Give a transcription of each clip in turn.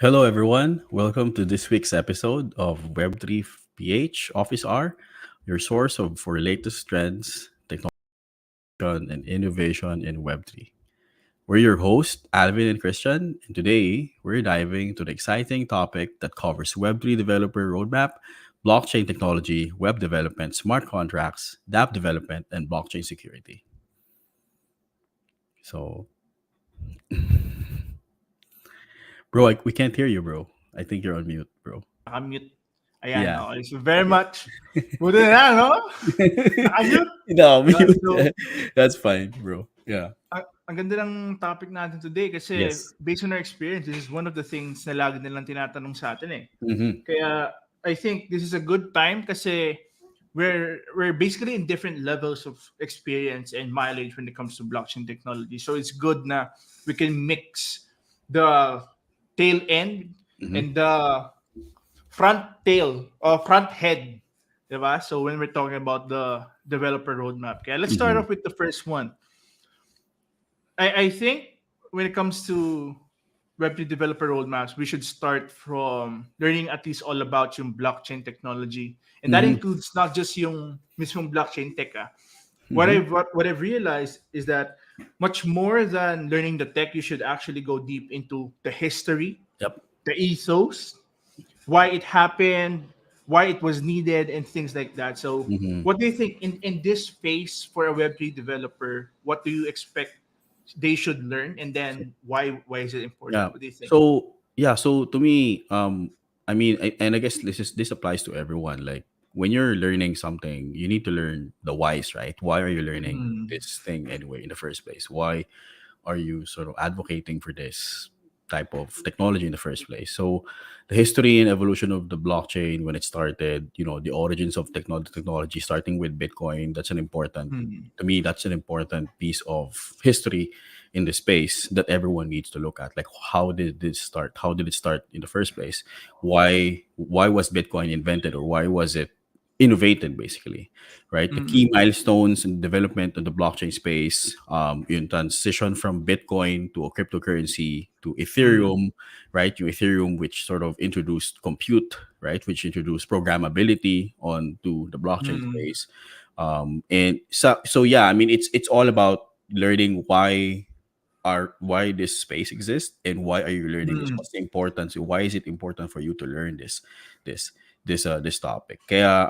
Hello, everyone. Welcome to this week's episode of Web3 PH Office Hour, your source for latest trends, technology, and innovation in Web3. We're your hosts, Alvin and Kristian, and today we're diving into the exciting topic that covers Web3 Developer Roadmap, blockchain technology, web development, smart contracts, dApp development, and blockchain security. So, bro, we can't hear you, bro. I think you're on mute, bro. Naka-mute. Ayan, Yeah. okay. So very Okay. much. Buti na lang, no? Naka-mute. No, Yun. mute. So, That's fine, bro. Yeah. ang ganda ng topic natin today kasi Yes. based on our experience, this is one of the things na lagi nilang tinatanong sa atin eh. Mm-hmm. Kaya I think this is a good time kasi we're basically in different levels of experience and mileage when it comes to blockchain technology. So it's good na we can mix the tail end Mm-hmm. and the front tail or front head. Diba? So when we're talking about the developer roadmap. Okay, let's start Mm-hmm. off with the first one. I think when it comes to Web3 developer roadmaps, we should start from learning at least all about yung blockchain technology. And that Mm-hmm. includes not just yung mismong blockchain tech. Mm-hmm. What I've realized is that much more than learning the tech, you should actually go deep into the history, Yep. the ethos, why it happened, why it was needed, and things like that. So, Mm-hmm. what do you think in this phase for a Web3 developer? What do you expect they should learn, and then why is it important? Yeah. What do you think? So to me, and I guess this applies to everyone. Like when you're learning something, you need to learn the whys, right? Why are you learning Mm, this thing anyway in the first place? Why are you sort of advocating for this type of technology in the first place? So the history and evolution of the blockchain when it started, the origins of technology starting with Bitcoin, that's an important mm, to me, that's an important piece of history in the space that everyone needs to look at. Like how did this start? How did it start in the first place? Why was Bitcoin invented, or why was it innovated basically, right? The key mm, milestones in development of the blockchain space, in transition from Bitcoin to a cryptocurrency to mm, Ethereum, right? You Ethereum, which sort of introduced compute, right? Which introduced programmability onto the blockchain mm, space. And so yeah, I mean, it's all about learning why this space exists and why are you learning this, mm, what's the importance, why is it important for you to learn this this topic. Kaya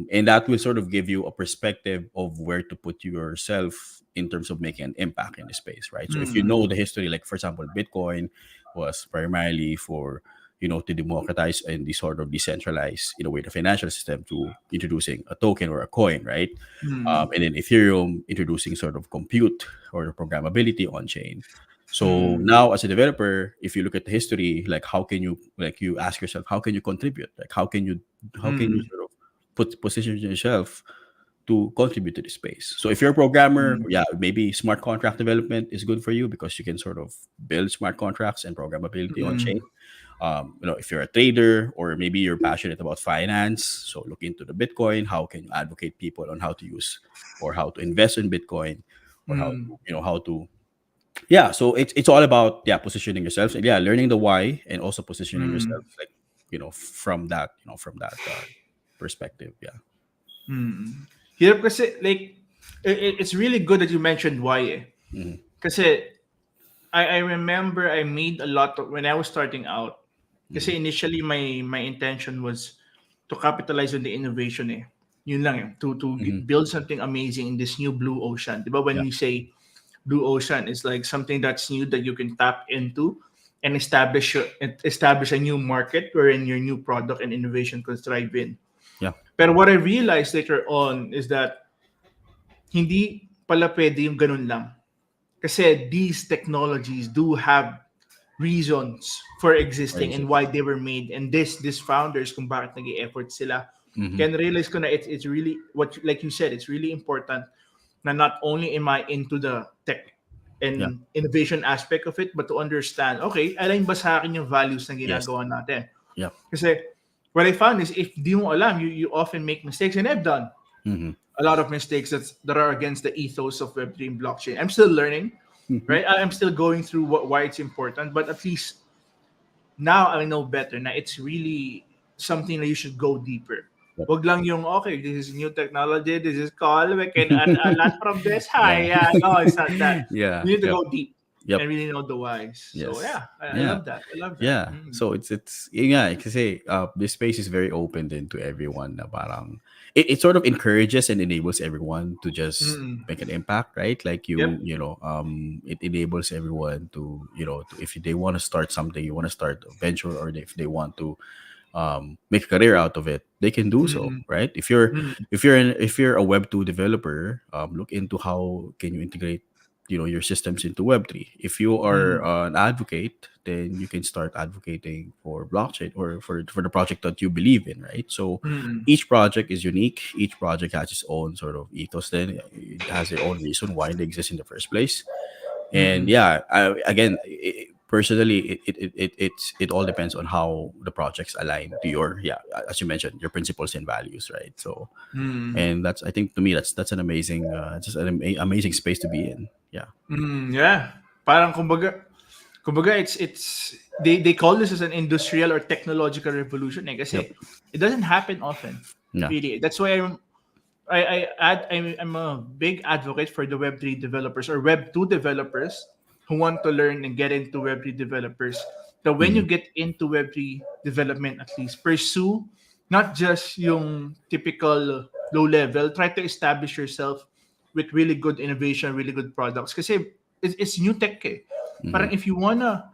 and that will sort of give you a perspective of where to put yourself in terms of making an impact in the space, right? So if you know mm, the history, like for example, Bitcoin was primarily for, to democratize and the sort of decentralize in a way the financial system to introducing a token or a coin, right? mm, And then Ethereum introducing sort of compute or programmability on chain. So mm, now, as a developer, if you look at the history, like how can you, like you ask yourself, how can you contribute? Like how can you mm, sort of position yourself to contribute to the space? So if you're a programmer, mm, yeah, maybe smart contract development is good for you because you can sort of build smart contracts and programmability on chain. mm, If you're a trader or maybe you're passionate about finance, so look into the Bitcoin. How can you advocate people on how to use or how to invest in Bitcoin, or how mm, to, how to, yeah. So it's all about, yeah, positioning yourself and, yeah, learning the why and also positioning yourself, mm, like, from that perspective. Yeah. mm. Hirap kasi, like, it's really good that you mentioned why eh. Hmm. Kasi I remember I made a lot of, when I was starting out. Hmm. Kasi initially my intention was to capitalize on the innovation eh. Yun lang eh. Hmm. Build something amazing in this new blue ocean. Diba when Yeah. you say blue ocean, it's like something that's new that you can tap into and establish a new market wherein your new product and innovation could thrive in. Yeah. Pero what I realized later on is that hindi pala pwede yung ganun lang. Kasi these technologies do have reasons for existing and Crazy. why they were made, and these founders kung bakit nag-effort sila. Hmm. Kaya realize ko na it's really what, like you said, it's really important na not only am I into the tech Yeah. and innovation aspect of it, but to understand, okay, alam ba sa akin yung values na Yes. ginagawa natin. Yeah. Kasi what I found is if di mo alam, you often make mistakes, and I've done Hmm. a lot of mistakes that are against the ethos of Web3 and blockchain. I'm still learning, Hmm. right? I'm still going through why it's important, but at least now I know better na it's really something that you should go deeper. Yep. Wag lang yung, okay, this is new technology, this is call, we can earn a lot from this. Yeah. Hi, yeah. No, it's not that. Yeah. You need to Yep. go deep Yep. and really know the whys. So Yes. yeah, I Yeah. love that. I love that. Yeah. So it's yeah, kasi this space is very open then to everyone na parang it sort of encourages and enables everyone to just Mm. make an impact, right? Like Yep. it enables everyone to, to if they want to start something, you want to start a venture, or if they want to make a career out of it, they can do so, Mm. right? If you're Mm. if you're a Web2 developer, look into how can you integrate your systems into Web3. If you are Mm. an advocate, then you can start advocating for blockchain or for the project that you believe in, right? So Mm. each project is unique. Each project has its own sort of ethos. Then it has their own reason why they exist in the first place. And Mm. yeah, again, personally, it all depends on how the projects align to your, yeah, as you mentioned, your principles and values, right? So, Mm. and that's, I think, to me, that's an amazing, just an amazing space to be in. Yeah. Yeah. Parang kumbaga they call this as an industrial or technological revolution eh Yep. kasi it doesn't happen often. Yeah. Really. That's why I'm a big advocate for the Web3 developers or Web2 developers who want to learn and get into Web3 developers. That when you Mm-hmm. get into Web3 development, at least pursue not just yung typical low level, try to establish yourself with really good innovation, really good products. Kasi it's new tech eh. Mm-hmm. Parang if you wanna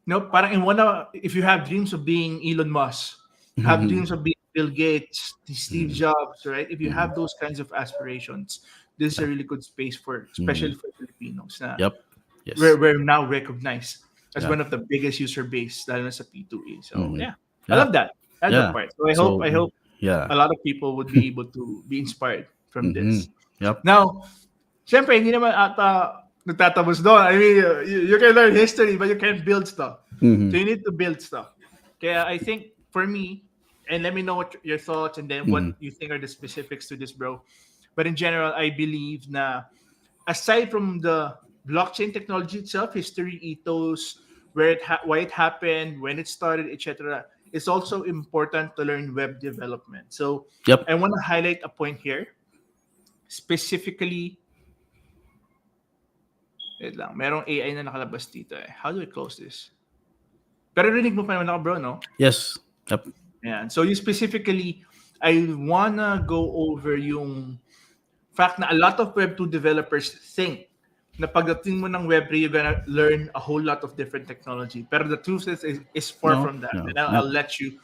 no, parang if you have dreams of being Elon Musk, have Mm-hmm. dreams of being Bill Gates, Steve Mm-hmm. Jobs, right? If you Mm-hmm. have those kinds of aspirations, this is a really good space for, Mm-hmm. especially for Filipinos. Na Yep. Yes. we're now recognized as Yeah. one of the biggest user base, lalo na sa P2E. So Mm-hmm. yeah, I Yeah. love that. That's the Yeah. part. So So I hope yeah. a lot of people would be able to be inspired from Mm-hmm. this. Yep. Now, syempre, hindi naman ata nagtatapos doon. I mean, you can learn history, but you can't build stuff. Mm-hmm. So you need to build stuff. Kaya I think for me, and let me know what your thoughts and then Mm-hmm. what you think are the specifics to this, bro. But in general, I believe na aside from the blockchain technology itself, history, ethos, why it happened, when it started, etc., it's also important to learn web development. So Yep. I want to highlight a point here, specifically. Wait lang, merong AI na nakalabas dito eh. How do I close this? Pero rinig mo pa naman ako, bro, no? Yes. Yep. Ayan. So you specifically, I wanna go over yung fact na a lot of Web2 developers think na pagdating mo ng Web3, you're gonna learn a whole lot of different technology. Pero the truth is far No. from that. No. And Yep. I'll let you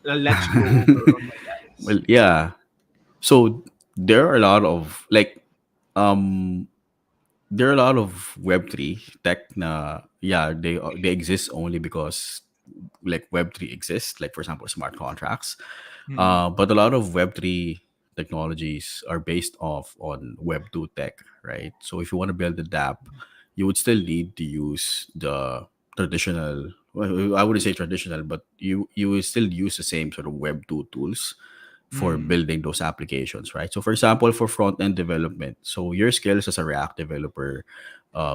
go over on my guys. Well, yeah. So there are a lot of um there are a lot of Web3 tech na, yeah, they exist only because like Web3 exists, like for example smart contracts. But a lot of Web3 technologies are based off on Web2 tech, right? So if you want to build a dApp, you would still need to use the traditional, well, I wouldn't say traditional, but you will still use the same sort of Web2 tools for building those applications, right? So, for example, for front end development, so your skills as a React developer,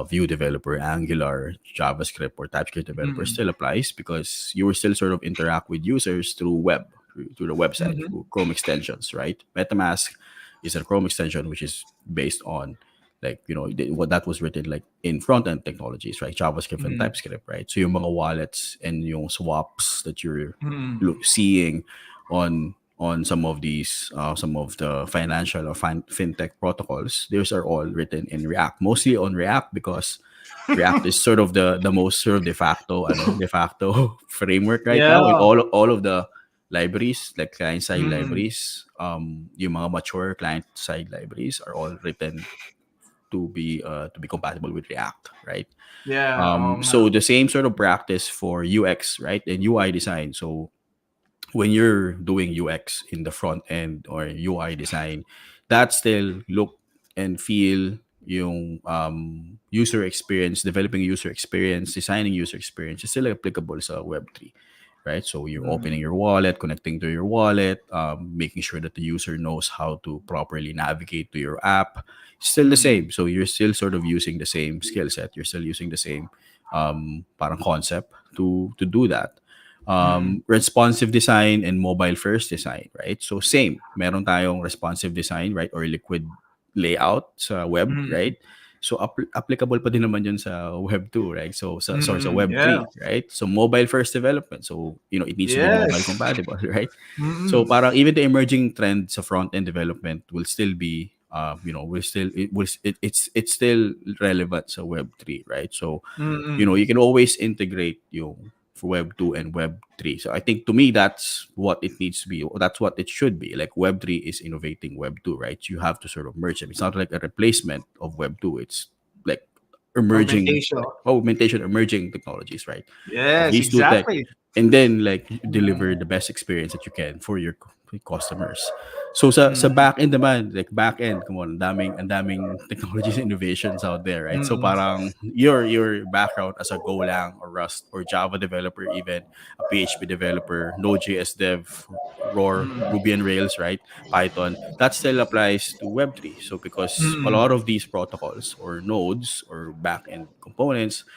Vue developer, Angular, JavaScript, or TypeScript developer still applies because you will still sort of interact with users through through the website, through Chrome extensions, right? MetaMask is a Chrome extension which is based on what that was written like in front end technologies, right? JavaScript and TypeScript, right? So yung mga wallets and yung swaps that you're seeing on some of the financial or fintech protocols, those are all written in React, mostly on React because React is sort of the most sort of de facto framework right now, and Yeah. all of the libraries, like client side libraries, yung mga mature client side libraries are all written to be compatible with React, right? Yeah. Oo nga. So the same sort of practice for UX, right, and UI design. So when you're doing UX in the front end or UI design, that still look and feel yung user experience, developing user experience, designing user experience is still applicable sa Web3, right? So you're opening your wallet, connecting to your wallet, making sure that the user knows how to properly navigate to your app. Still the same. So you're still sort of using the same skill set. You're still using the same parang concept to do that. Mm. Responsive design and mobile first design, right? So same, meron tayong responsive design, right, or liquid layout sa web, Mm. right? So applicable pa din naman yun sa web 2, right? So sorry, sa Mm. web Yeah. 3, right? So mobile first development. So, it needs to be mobile Yes. compatible, right? So Mm. parang even the emerging trend sa front end development will still be will still it's still relevant sa web 3, right? So Mm. you can always integrate yung for web 2 and web 3. So I think to me that's what it needs to be. That's what it should be. Like web 3 is innovating web 2, right? You have to sort of merge them. It's not like a replacement of web 2. It's like emerging, Augmentation. like augmentation, emerging technologies, right? Of Yes, these two tech, exactly. and then like deliver Mm. the best experience that you can for your customers. So sa Mm. back end naman, like back end, come on, ang daming technologies and innovations out there, right? So Mm. parang your background as a Golang or Rust or Java developer, even a PHP developer, Node.js dev, Mm. Ruby and Rails, right? Python, that still applies to Web3. So because a Mm. lot of these protocols or nodes or back end components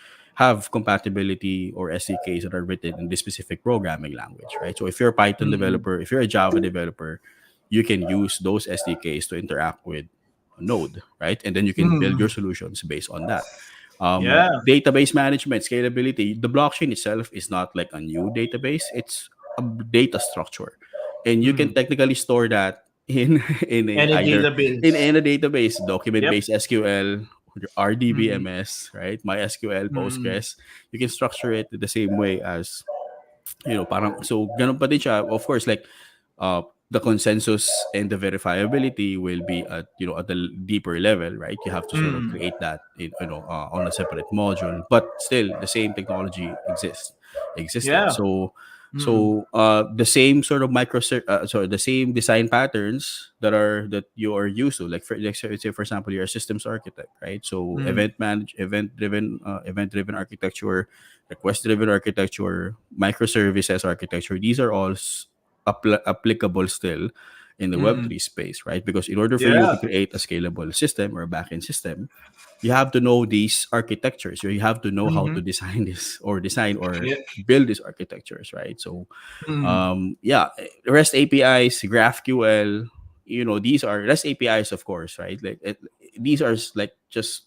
have compatibility or SDKs that are written in this specific programming language, right? So if you're a Python Mm. developer, if you're a Java developer, you can use those SDKs to interact with a node, right? And then you can build your Mm. solutions based on that. Yeah. Database management, scalability. The blockchain itself is not like a new database; it's a data structure, and you can Mm. technically store that in Any either in database. a database, document Yep. based SQL, Mm. RDBMS, right? MySQL, Mm. Postgres. You can structure it the same way as parang so ganun pa din siya. Of course, like uh the consensus and the verifiability will be at at the deeper level, right? You have to sort of Mm. create that on a separate module, but still the same technology existed. Yeah. Mm. So the same sort of sorry, the same design patterns that you are used to, like say for example you're a systems architect, right? So Mm. event driven architecture, request driven architecture, microservices architecture, these are all applicable still in the Mm. web3 space, right? Because in order for you Yeah. to create a scalable system or a backend system, you have to know these architectures. You have to know how to Mm-hmm. design this or design or Yeah. build these architectures, right? So Mm. yeah, REST APIs, GraphQL, these are REST APIs, of course, right? Like these are like just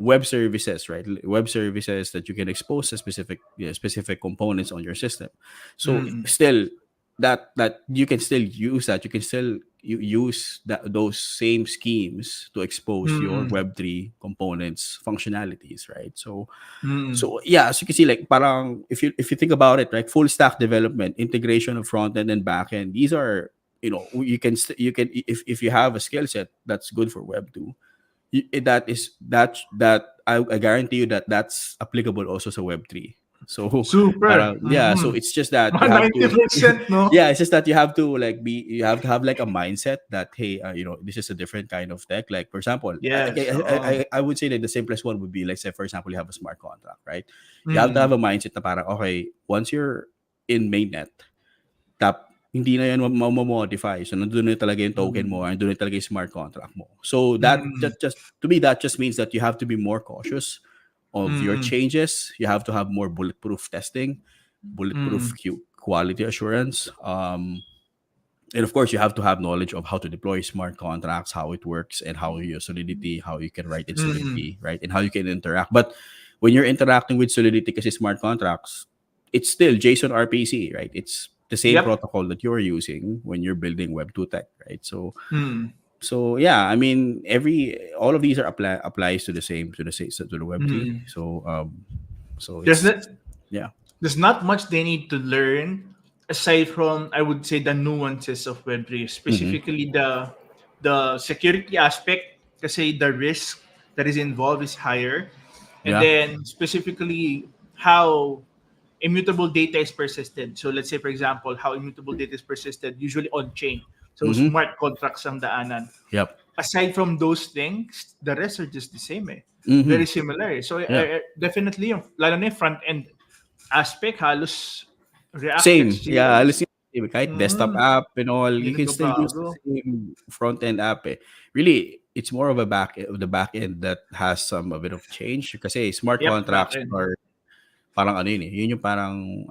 web services, right? Web services that you can expose to specific components on your system. So Mm. still, that you can still use that. You can still use those same schemes to expose your Mm. Web 3 components functionalities, right? So Mm. yeah, as you can see, like parang if you think about it, right, full stack development, integration of front end and back end, these are you can if you have a skill set that's good for Web 2, I guarantee you that that's applicable also to web 3. So Super. yeah, Mm-hmm. so it's just that you have to 90%, no? yeah, it's just that you have to you have to have like a mindset that hey, this is a different kind of tech. Like for example, Yes. Oh. I would say that the simplest one would be like say for example you have a smart contract, right? You have to have Mm. a mindset na parang okay, once you're in mainnet, hindi na yan ma-modify. So, nandun na talaga yung token Mm. mo, nandun na talaga yung smart contract mo. So, Mm. to me, that just means that you have to be more cautious of your Mm. changes. You have to have more bulletproof testing, bulletproof Mm. quality assurance. And of course, you have to have knowledge of how to deploy smart contracts, how it works, and how your Solidity, how you can write in Mm. Solidity, right? And how you can interact. But when you're interacting with Solidity kasi smart contracts, it's still JSON RPC, right? It's the same Yep. protocol that you're using when you're building Web 2 tech, right? Mm. So yeah, I mean, all of these are applies to the same to the Web 3. Mm. So There's it's not yeah. there's not much they need to learn aside from, I would say, the nuances of Web3, Mm-hmm. specifically the security aspect, kasi the risk that is involved is higher, and Yeah. then specifically how immutable data is persisted. So let's say, for example, how immutable data is persisted usually on chain. So Mm-hmm. smart contracts ang daanan. Yep. Aside from those things, the rest are just the same eh. Mm-hmm. Very similar eh. So Yeah. definitely yung lalo na yung front end aspect halos React Same. Yeah, JS. kahit desktop Mm, app and all, hindi you can still use the nagbabago. same front end app. Eh. Really, it's more of a the back end that has some a bit of change kasi smart Yep, contracts backend. are parang ano yun eh. Yun yung parang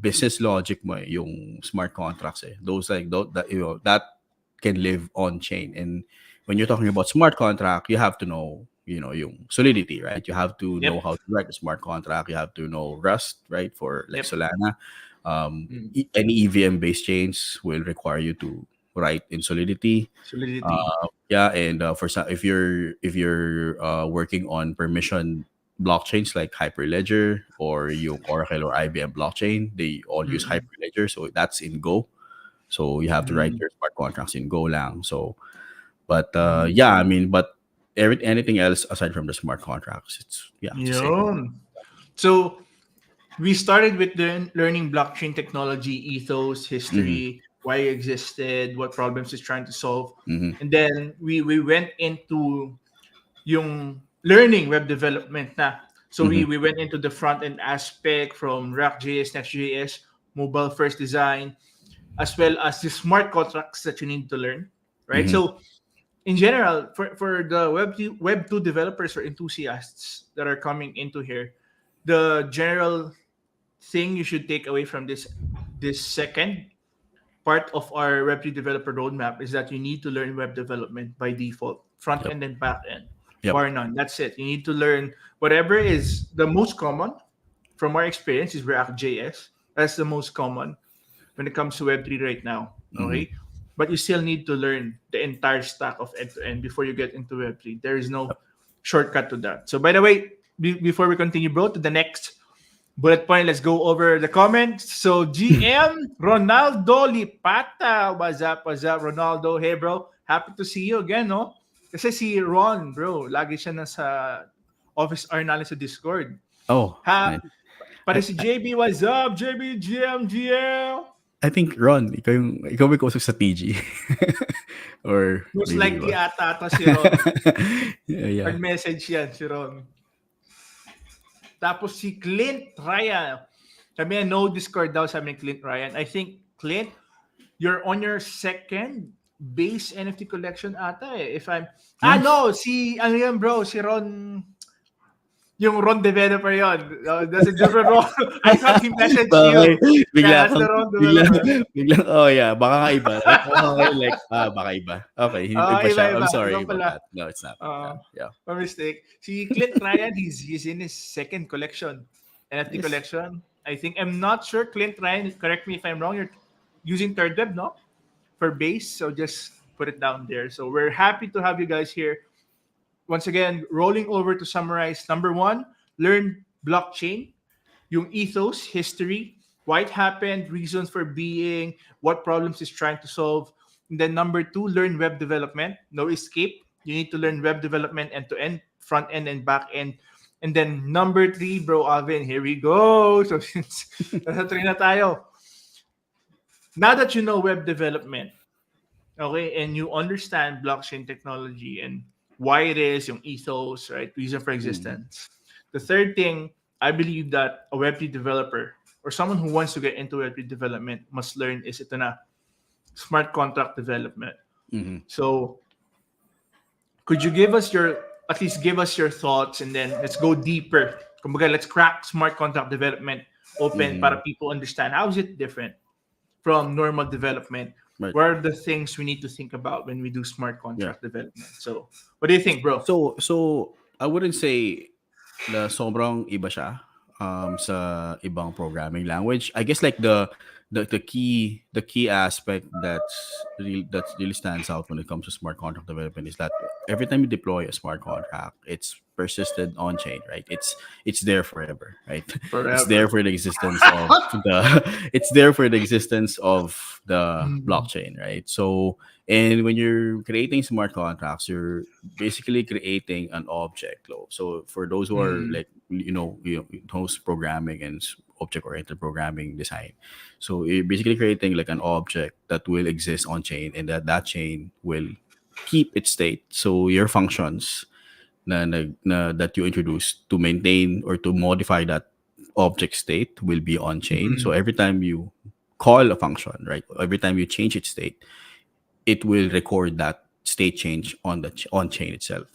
business logic mo eh, yung smart contracts eh. Those like that you know that can live on chain. And when you're talking about smart contract, you have to know, yung solidity, right? You have to know Yep, how to write a smart contract. You have to know Rust, right? For like yep. Solana. Mm. Any EVM based chains will require you to write in Solidity. Solidity. Yeah, and for some, if you're working on permission blockchains like Hyperledger or yung Oracle or IBM blockchain, they all use Mm-mm. Hyperledger, so that's in Go. So you have to write Mm. your smart contracts in Go lang. So, but Mm. yeah, I mean, but anything else aside from the smart contracts, it's the same. Yun. So, we started with learning blockchain technology, ethos, Mm-hmm, history, why it existed, what problems it's trying to solve. mm-hmm, And then we went into yung learning web development na. So mm-hmm, we went into the front end aspect from React.js, Next.js, mobile first design, as well as the smart contracts that you need to learn, right? mm-hmm. So in general, for the Web2 developers or enthusiasts that are coming into here, the general thing you should take away from this second part of our Web3 Developer Roadmap is that you need to learn web development by default, front Yep, end and back end, yep. bar none. That's it. You need to learn whatever is the most common from our experience is React.js. That's the most common when it comes to Web3 right now. Mm-hmm. Okay. But you still need to learn the entire stack of end to end before you get into Web3. There is no shortcut to that. So, by the way, before we continue, bro, to the next bullet point, let's go over the comments. So, GM Ronaldo Lipata. What's up, Ronaldo? Hey, bro. Happy to see you again, no? Kasi si Ron, bro, lagi siya nasa office hour natin sa Discord. Oh, Ha, nice. pare I, si I JB, what's up? JB, GM, GM. I think Ron, ikaw may kausap sa TG. Or Most maybe likely iba. ata to si Ron. Yeah, yeah. Nag-message yan si Ron. Tapos si Clint Ryan. Sabi niya, no Discord daw, sabi ni Clint Ryan. I think, Clint, you're on your second base NFT collection ata eh. If I'm... Ah, Nice. no! Ano yan, bro? Si Ron... Yung Ron developer yon. That's a different Ron. I thought he messaged Bakit you. Yeah, bigla that's the kang Ron bigla developer. biglang, oh yeah, baka nga iba. Like, okay, like, baka iba. Okay, hindi iba siya. I'm Iba-iba. Iba sorry about pala. that. No, it's not. Uh, Yeah. my mistake. Si Clint Ryan, he's in his second collection. NFT Nice. collection. I think, I'm not sure, Clint Ryan, correct me if I'm wrong, you're using Third Web, no? For base. So just put it down there. So we're happy to have you guys here. Once again, rolling over to summarize. Number one, learn blockchain, yung ethos, history, why it happened, reasons for being, what problems it's trying to solve. And then number two, learn web development. No escape. You need to learn web development end to end, front end and back end. And then number three, bro Alvin, here we go. So since nasa three na tayo, now that you know web development, okay, and you understand blockchain technology and why it is, yung ethos, right, reason for Mm. existence. The third thing, I believe that a Web3 developer or someone who wants to get into Web3 development must learn is ito na, smart contract development. Mm-hmm. So, could you give us at least give us your thoughts and then let's go deeper. Kumbaga, let's crack smart contract development open Mm-hmm. para people understand how is it different from normal development. Right. What are the things we need to think about when we do smart Yeah. contract development? So, what do you think, bro? So I wouldn't say na sobrang iba siya sa ibang programming language. I guess like the key aspect that really stands out when it comes to smart contract development is that every time you deploy a smart contract, it's persisted on chain, right? It's there forever, right? It's there Forever. for the existence of the it's there for the existence of the Mm. blockchain, right? So and when you're creating smart contracts, you're basically creating an object flow. So for those who are Mm. like those programming and object-oriented programming design, so you're basically creating like an object that will exist on chain, and that chain will keep its state. So your functions that you introduce to maintain or to modify that object state will be on chain. So Mm. every time you call a function, right? Every time you change its state, it will record that state change on the on chain itself.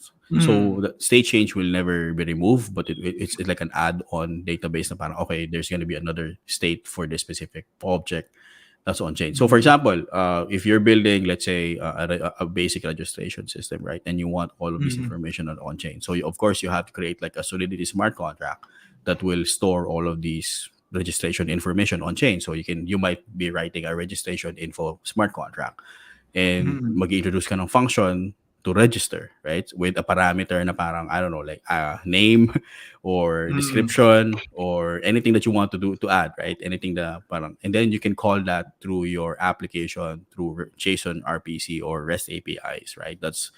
So the state change will never be removed, but it's like an add-on database. Na parang, okay, there's going to be another state for this specific object that's on chain. So, for example, if you're building, let's say, a basic registration system, right, and you want all of this information on chain, so of course you have to create like a Solidity smart contract that will store all of these registration information on chain. So you might be writing a registration info smart contract, and mag-introduce ka ng function to register, right? With a parameter na parang, I don't know, like a name or description or anything that you want to do to add, right? Anything that parang, and then you can call that through your application through JSON RPC or REST APIs, right? That's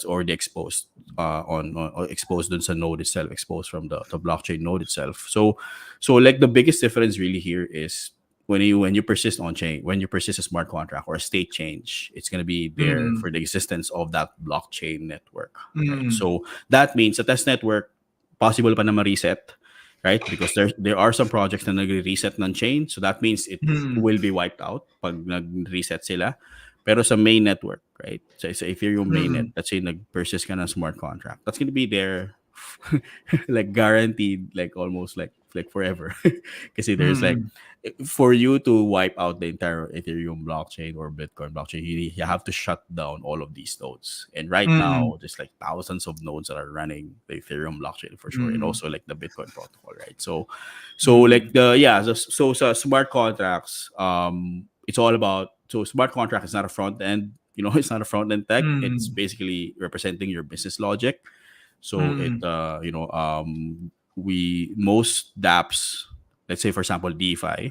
already exposed on exposed dun sa node itself, exposed from the blockchain node itself. So like the biggest difference really here is when you persist on chain, when you persist a smart contract or a state change, it's going to be there for the existence of that blockchain network, right? So that means a test network possible pa na ma-reset, right? Because there are some projects na nag-reset ng chain, so that means it will be wiped out pag nag-reset sila. Pero sa main network, right? So sa Ethereum mainnet, let's say nag-persist ka ng smart contract, that's going to be there like guaranteed, like almost like forever. Because there's like, for you to wipe out the entire Ethereum blockchain or Bitcoin blockchain, you have to shut down all of these nodes. And right now, there's like thousands of nodes that are running the Ethereum blockchain for sure, and also like the Bitcoin protocol, right? So like so smart contracts, it's all about, so smart contract is not a front end, it's not a front end tech. It's basically representing your business logic. So we most dApps, let's say for example DeFi,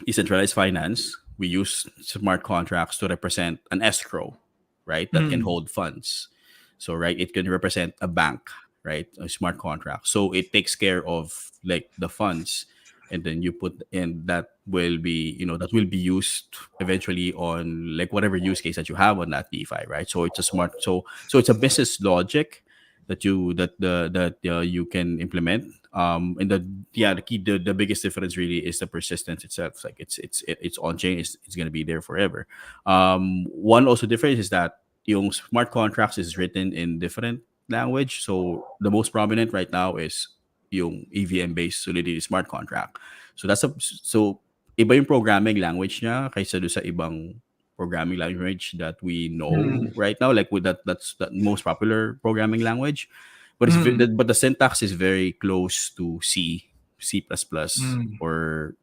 decentralized finance, we use smart contracts to represent an escrow, right? That can hold funds. So right, it can represent a bank, right? A smart contract. So it takes care of like the funds, and then you put in that will be, that will be used eventually on like whatever use case that you have on that DeFi, right? So it's a smart, so it's a business logic that you can implement. And the biggest difference really is the persistence itself. It's like it's on chain. It's gonna be there forever. One also difference is that yung smart contracts is written in different language. So the most prominent right now is yung EVM based Solidity smart contract. So iba yung programming language niya kaysa do sa ibang programming language that we know right now, like with that's the most popular programming language. But but the syntax is very close to C++, or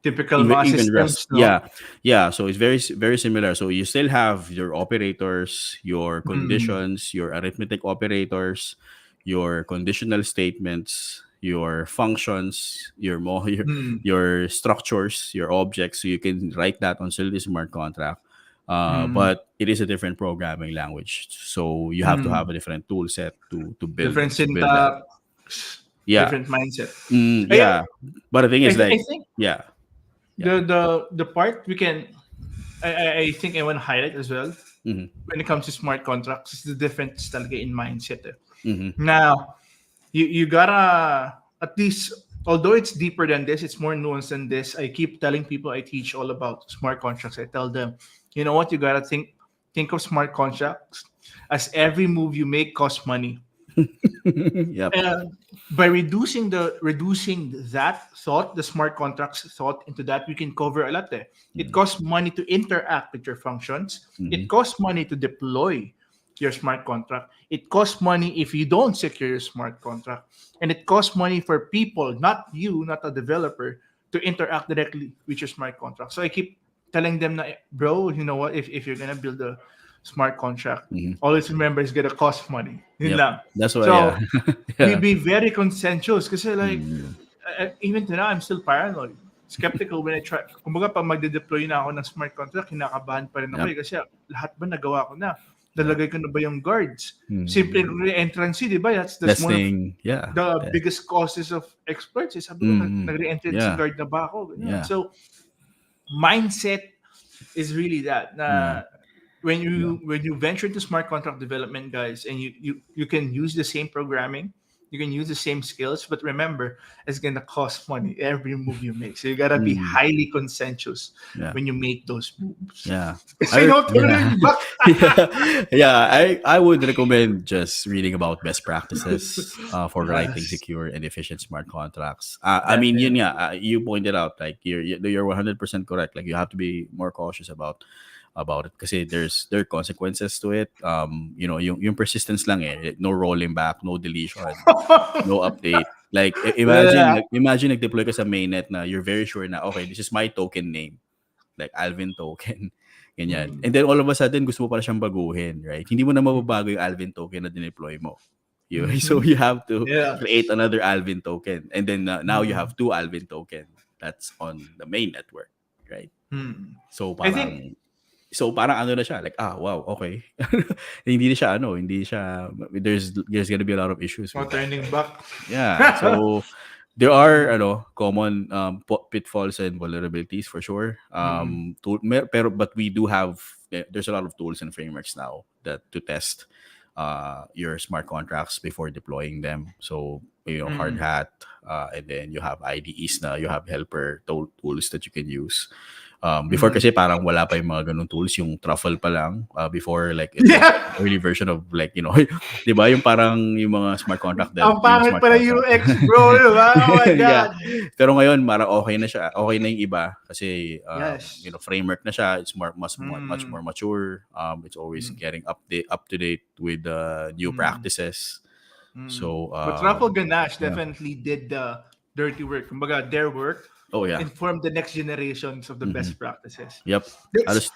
Typical even mga even Rust. systems, no? Yeah. So it's very similar. So you still have your operators, your conditions, your arithmetic operators, your conditional statements, your functions, your structures, your objects. So you can write that on Solidity smart contract. But it is a different programming language, so you have to have a different tool set to build Different that. syntax, Yeah. different mindset. I, Yeah. But the thing is I like, think yeah. Yeah. the part we can I think I want to highlight as well Mm-hmm. when it comes to smart contracts is the difference talaga in mindset. Mm-hmm. Now, you gotta, at least, although it's deeper than this, it's more nuanced than this. I keep telling people I teach all about smart contracts. I tell them, you know what, you gotta think of smart contracts as every move you make costs money. Yep. And by reducing that thought, the smart contracts thought into that, we can cover a lot there. It costs money to interact with your functions. Mm-hmm. It costs money to deploy your smart contract. It costs money if you don't secure your smart contract. And it costs money for people, not you, not a developer, to interact directly with your smart contract. So I keep telling them, na, bro, you know what, if you're gonna build a smart contract, Mm-hmm. always remember it's gonna cost money. Yun Yep. lang. That's why. So Yeah. we Yeah. be very conscientious kasi like Mm. even to now I'm still paranoid, skeptical when I try. Kumbaga pag magde-deploy na ako ng smart contract, kinakabahan pa rin ako Yep. kasi lahat ba nagawa ko na? Nalagay ko na ba yung guards? Mm. Simple re-entrancy, di ba? That's That's one of thing. Yeah. the Yeah. biggest causes of exploits. Sabi ko, Mm. nag-re-entrancy Yeah. guard na ba ako? Ganyan. Yeah. So mindset is really that. Yeah. When Yeah. you venture into smart contract development, guys, and you can use the same programming, You can use the same skills, but remember, it's gonna cost money every move you make. So you gotta be Mm, highly consensuous yeah. when you make those moves. Yeah. Kasi no Yeah. turning back. Yeah. Yeah. I would recommend just reading about best practices for writing Yes, secure and efficient smart contracts. I mean, yun definitely. nga, you pointed out like you're 100% correct. Like you have to be more cautious about it kasi there are consequences to it. Yung persistence lang eh, no rolling back, no deletion, no update. Like Yeah. imagine nag-deploy ka sa mainnet na you're very sure na okay, this is my token name, like Alvin token. Ganyan. Mm, And then all of a sudden, gusto mo pala siyang baguhin, right? Hindi mo na mababago yung Alvin token na dineploy mo. So mm-hmm. you have to Yeah. create another Alvin token. And then now you Mm, have two Alvin token that's on the main network, right? mm. So I think parang ano na siya, like, wow, okay. Hindi na siya, there's gonna be a lot of issues no with that, turning right? back. Yeah. So there are common pitfalls and vulnerabilities for sure. Mm, Pero but we do have there's a lot of tools and frameworks now that to test your smart contracts before deploying them. So hard mm, hat, and then you have IDEs na you have helper tools that you can use. Before mm. kasi parang wala pa yung mga ganung tools, yung truffle pa lang. Before like it was Yeah. early version of like 'di ba yung parang yung mga Ang yung pangit smart pala contract. UX, bro. Diba? Oh my Yeah. God. Pero ngayon parang okay na siya. Okay na yung iba kasi Yes. framework na siya. It's much Mm, more mature. It's always mm, getting up to date with the new mm, practices. mm. So But Raffle Ganache yeah. definitely did the dirty work. Kumbaga, their work Oh yeah. informed the next generations of the Mhm. best practices. Yep. That's Halos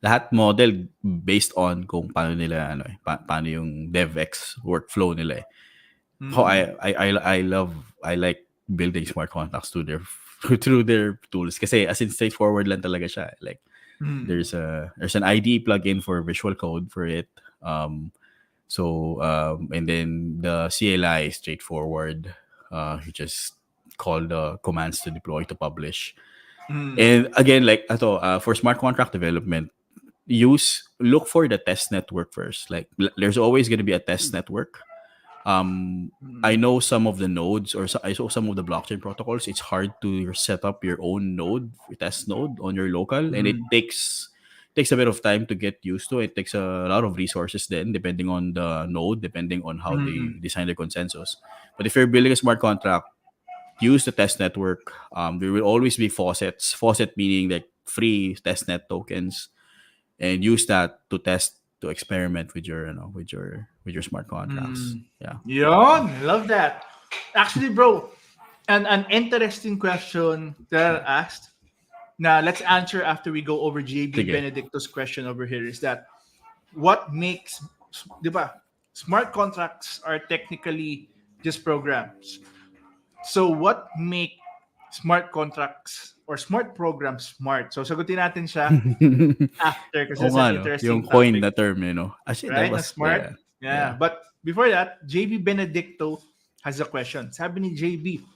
lahat model based on kung paano nila paano yung DevX workflow nila eh. Oh, mm, I like building smart contracts through their through their tools kasi as in straightforward lang talaga siya. Like mm, there's an IDE plugin for visual code for it. And then the CLI is straightforward. You just call the commands to deploy to publish. mm, And again, like for smart contract development, look for the test network first. Like there's always going to be a test network. I mm, know some of the nodes I saw some of the blockchain protocols. It's hard to set up your own node, your test node on your local, and mm, it takes a bit of time to get used to. It takes a lot of resources then, depending on the node, depending on how mm, they design their consensus. But if you're building a smart contract, use the test network. There will always be faucets. Faucet meaning like free testnet tokens, and use that to experiment with your smart contracts. mm. Yeah. Yon, love that. Actually, bro, an interesting question that Yeah. I asked. Now, let's answer after we go over JB Sige. Benedicto's question over here is that what makes, di ba, smart contracts are technically just programs. So what make smart contracts or smart programs smart? So sagutin natin siya after because Oo that's nga, an no? Yung interesting coin topic, na term, Actually, that right? Na was, smart. yeah. Yeah. Yeah. But before that, JB Benedicto has a question. Sabi ni JB,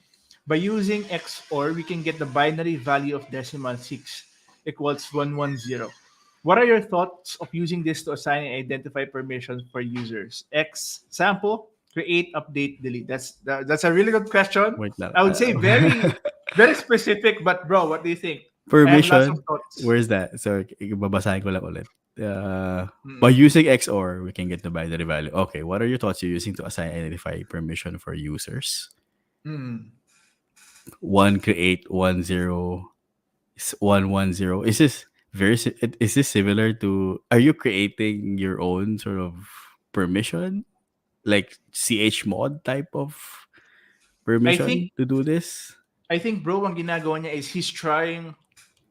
by using XOR, we can get the binary value of decimal 6 equals 110. What are your thoughts of using this to assign and identify permissions for users? X sample, create, update, delete. That's a really good question. Wait lang. I would say very specific, but bro, what do you think? I have lots of Permission, thoughts. where's that? So, babasahin ko lang ulit. By Mm. using XOR, we can get the binary value. Okay, what are your thoughts you're using to assign and identify permission for users? Mm. One create, 10 110. Is this similar to, are you creating your own sort of permission? Like chmod type of I think permission to do this? I think bro, ang ginagawa niya is he's trying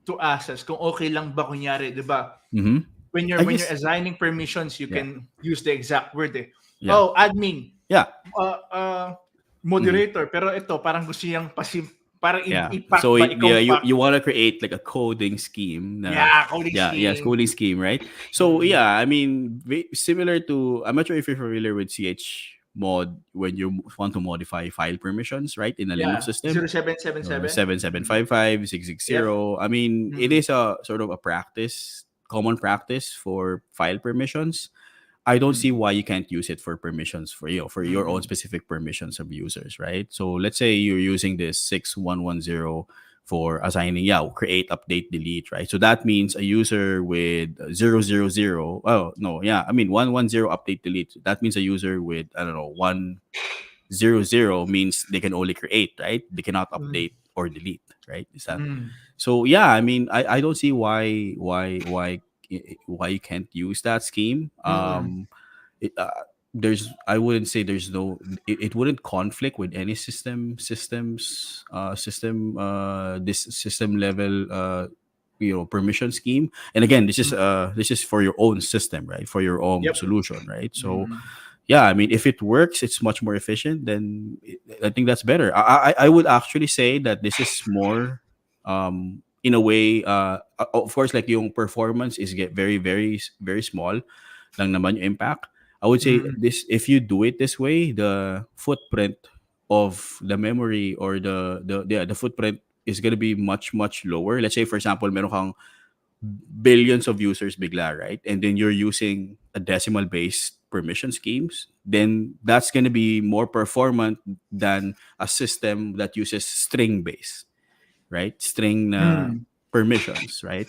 to assess kung okay lang ba kunyari, 'di ba? Mm-hmm. I When you're guess, assigning permissions, you yeah. can use the exact word eh. Yeah. Oh, admin, Yeah. uh, uh, Mhm. moderator, pero ito parang gusto niyang parang Yeah. i-pack So ba ikaw yeah, you pack. you want to create like a coding scheme na, Yeah, coding yeah, scheme. coding scheme, right? So Mm. yeah, I mean similar to, I'm not sure if you're familiar with mod when you want to modify file permissions, right? In a Linux Yeah, system. 0777. Mm. 7755, six six Yep. zero. I mean, it Mm. is a sort of a common practice for file permissions. I don't Mm. see why you can't use it for permissions for for your own Mm. specific permissions of users, right? So let's say you're using this 6110 for assigning, yeah, create, update, delete, right? So that means a user with 000, oh no, yeah, I mean 110 update delete. That means a user with, I don't know, 100 means they can only create, right? They cannot Mm. update or delete, right? Is that Mm. so? Yeah, I mean, I don't see why you can't use that scheme. Mm. It, there's I wouldn't say there's no it wouldn't conflict with any this system level permission scheme. And again, Mm. this is for your own system, right? For your own Yep. solution, right? So Mm. yeah, I mean, if it works, it's much more efficient. Then I think that's better. I would actually say that this is more, in a way. Of course, like yung performance is get very small, lang naman yung impact. I would say Mm. this, if you do it this way, the footprint of the memory, or the footprint is gonna be much lower. Let's say for example, meron kang billions of users bigla, right? And then you're using a decimal based permission schemes, then that's going to be more performant than a system that uses string based, right? String Mm. permissions, right?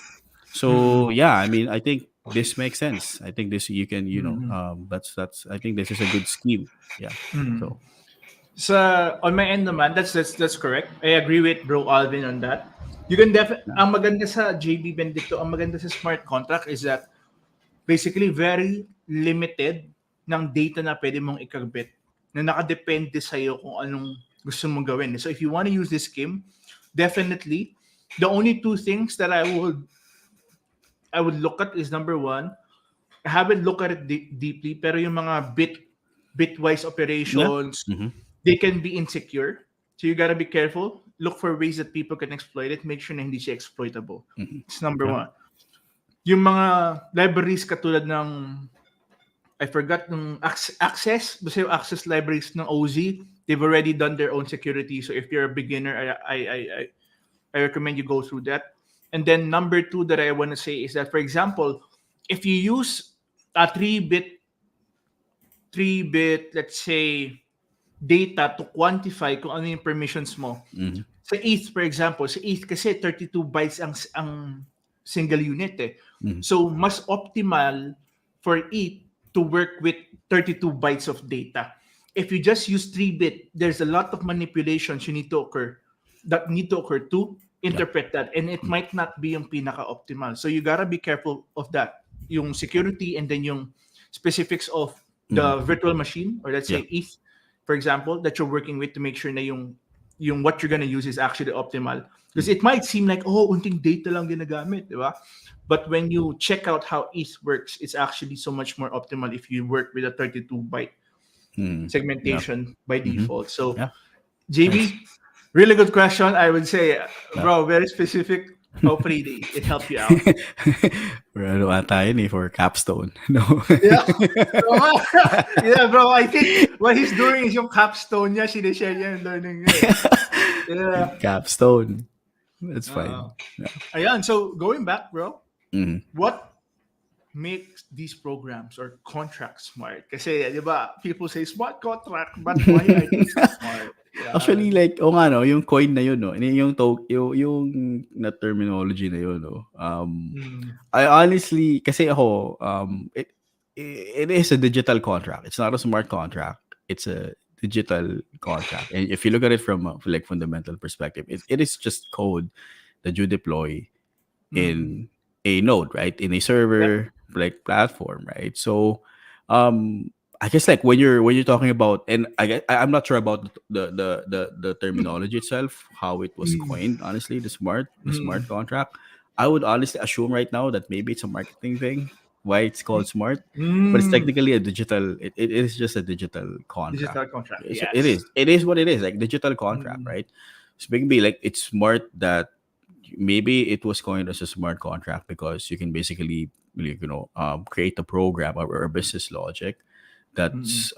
So Mm. yeah, I mean, I think this makes sense. I think this you can, Mm. that's I think this is a good scheme. Yeah. Mm. So Sa on my end naman, that's correct. I agree with Bro Alvin on that. You can yeah. ang maganda sa JB Bendito, ang maganda sa smart contract is that basically very limited ng data na pwede mong ikabit na nakadepende sa iyo kung anong gusto mong gawin. So if you want to use this scheme, definitely the only two things that I would look at is number one, I haven't looked at it deeply, pero yung mga bitwise Yeah. operations, Mm-hmm. they can be insecure. So you gotta be careful. Look for ways that people can exploit it. Make sure na hindi siya exploitable. Mm-hmm. It's number Yeah. one. Yung mga libraries katulad ng I forgot ng access, basta yung access libraries ng OZ, they've already done their own security. So if you're a beginner, I recommend you go through that. And then number two that I want to say is that, for example, if you use a 3-bit, let's say, data to quantify kung ano yung permissions mo. Mm-hmm. Sa ETH, for example, sa ETH kasi 32 bytes ang single unit eh. Mm-hmm. So, mas optimal for ETH to work with 32 bytes of data. If you just use 3-bit, there's a lot of manipulations need to occur to Yeah. interpret that, and it might not be yung pinaka-optimal. So, you gotta be careful of that. Yung security and then yung specifics of the virtual machine, or let's Yeah. say ETH, for example, that you're working with to make sure na yung what you're gonna use is actually optimal. Because it might seem like, unting data lang ginagamit, di ba? But when you check out how ETH works, it's actually so much more optimal if you work with a 32-byte Mm-hmm. segmentation by Mm-hmm. default. So, Yeah. JB, Nice. really good question. I would say, bro, very specific. Hopefully, it helped you out. Ano ata yun for capstone. No. Yeah. Yeah, bro. I think what he's doing is yung capstone niya, sinishare niya yung learning niya. Yeah. Capstone. That's fine. Yeah. Ayan, so going back, bro, Mhm. what makes these programs or contracts smart? Kasi, di ba, people say smart contract, but why are they smart? Yeah. Actually, like, nga, no, yung coin na yun, no, yung na terminology na yun, no, I honestly, kasi ako, it is a digital contract. It's not a smart contract. It's a digital contract. And if you look at it from a like fundamental perspective, it is just code that you deploy in a node, right? In a Yep. server like platform, right? So I guess like when you're talking about, and I'm not sure about the terminology itself, how it was coined, honestly, the smart contract. I would honestly assume right now that maybe it's a marketing thing, why it's called smart, but it's technically a digital, it is just a digital contract. Digital contract, So it yes. is what it is, like digital contract, right? So maybe like it's smart that maybe it was coined as a smart contract because you can basically create a program or a business logic that's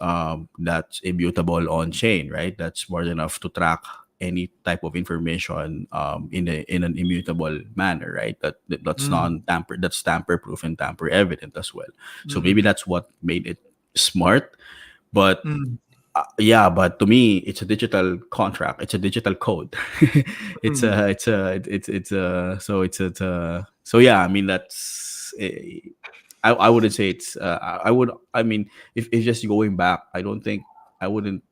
immutable on chain, right? That's smart enough to track any type of information in an immutable manner, right? That's Mm, non-tamper, that's tamper-proof and tamper-evident as well. So maybe mm, that's what made it smart. But mm, yeah, but to me, it's a digital contract. It's a digital code. mm, It's a so yeah. I mean, I wouldn't say it's. I would. I mean, if it's just going back, I don't think I wouldn't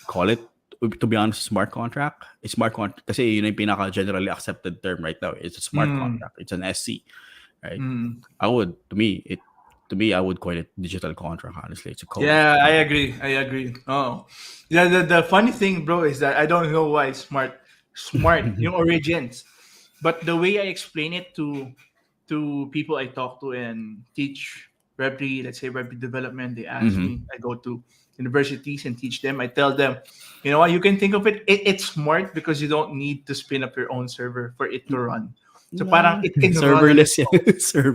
call it, to be honest, smart contract. It's smart contract kasi yun yung pinaka generally accepted term right now. It's a smart mm, contract. It's an SC, right? mm. I would to me I would call it digital contract. Honestly, it's a code. Yeah, I agree. I agree. Oh, yeah. The funny thing, bro, is that I don't know why smart, yung origins, but the way I explain it to people I talk to and teach Web3, let's say Web3 development, they ask Mm-hmm. me. I go to universities and teach them. I tell them, you know what, you can think of it's smart because you don't need to spin up your own server for it to run. So parang Nah, it can run on its serverless yan. own.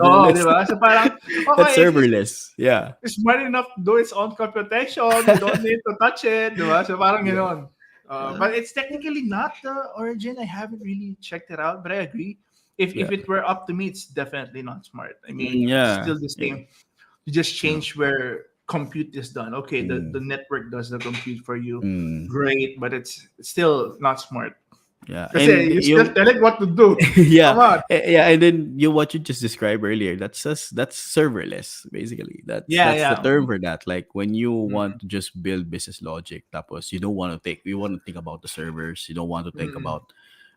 Oh, di Serverless. ba? So parang, That's okay, serverless. Yeah. it's smart enough to do its own computation. You don't need to touch it, di ba? So parang Yeah. gano'n. But it's technically not the origin. I haven't really checked it out, but I agree. If Yeah. it were up to me, it's definitely not smart. I mean, it's Yeah. still the Yeah. same. You just Yeah. change where compute is done. Okay, the Mm. network does the compute for you. Mm. Great, but it's still not smart. Yeah. And Kasi you still yung tell it what to do. yeah. Come on. Yeah, and then you what you just described earlier, that's serverless basically. Yeah, That's the yeah. term for that. Like when you want Mm, to just build business logic, tapos you want to think about the servers, you don't want to think mm, about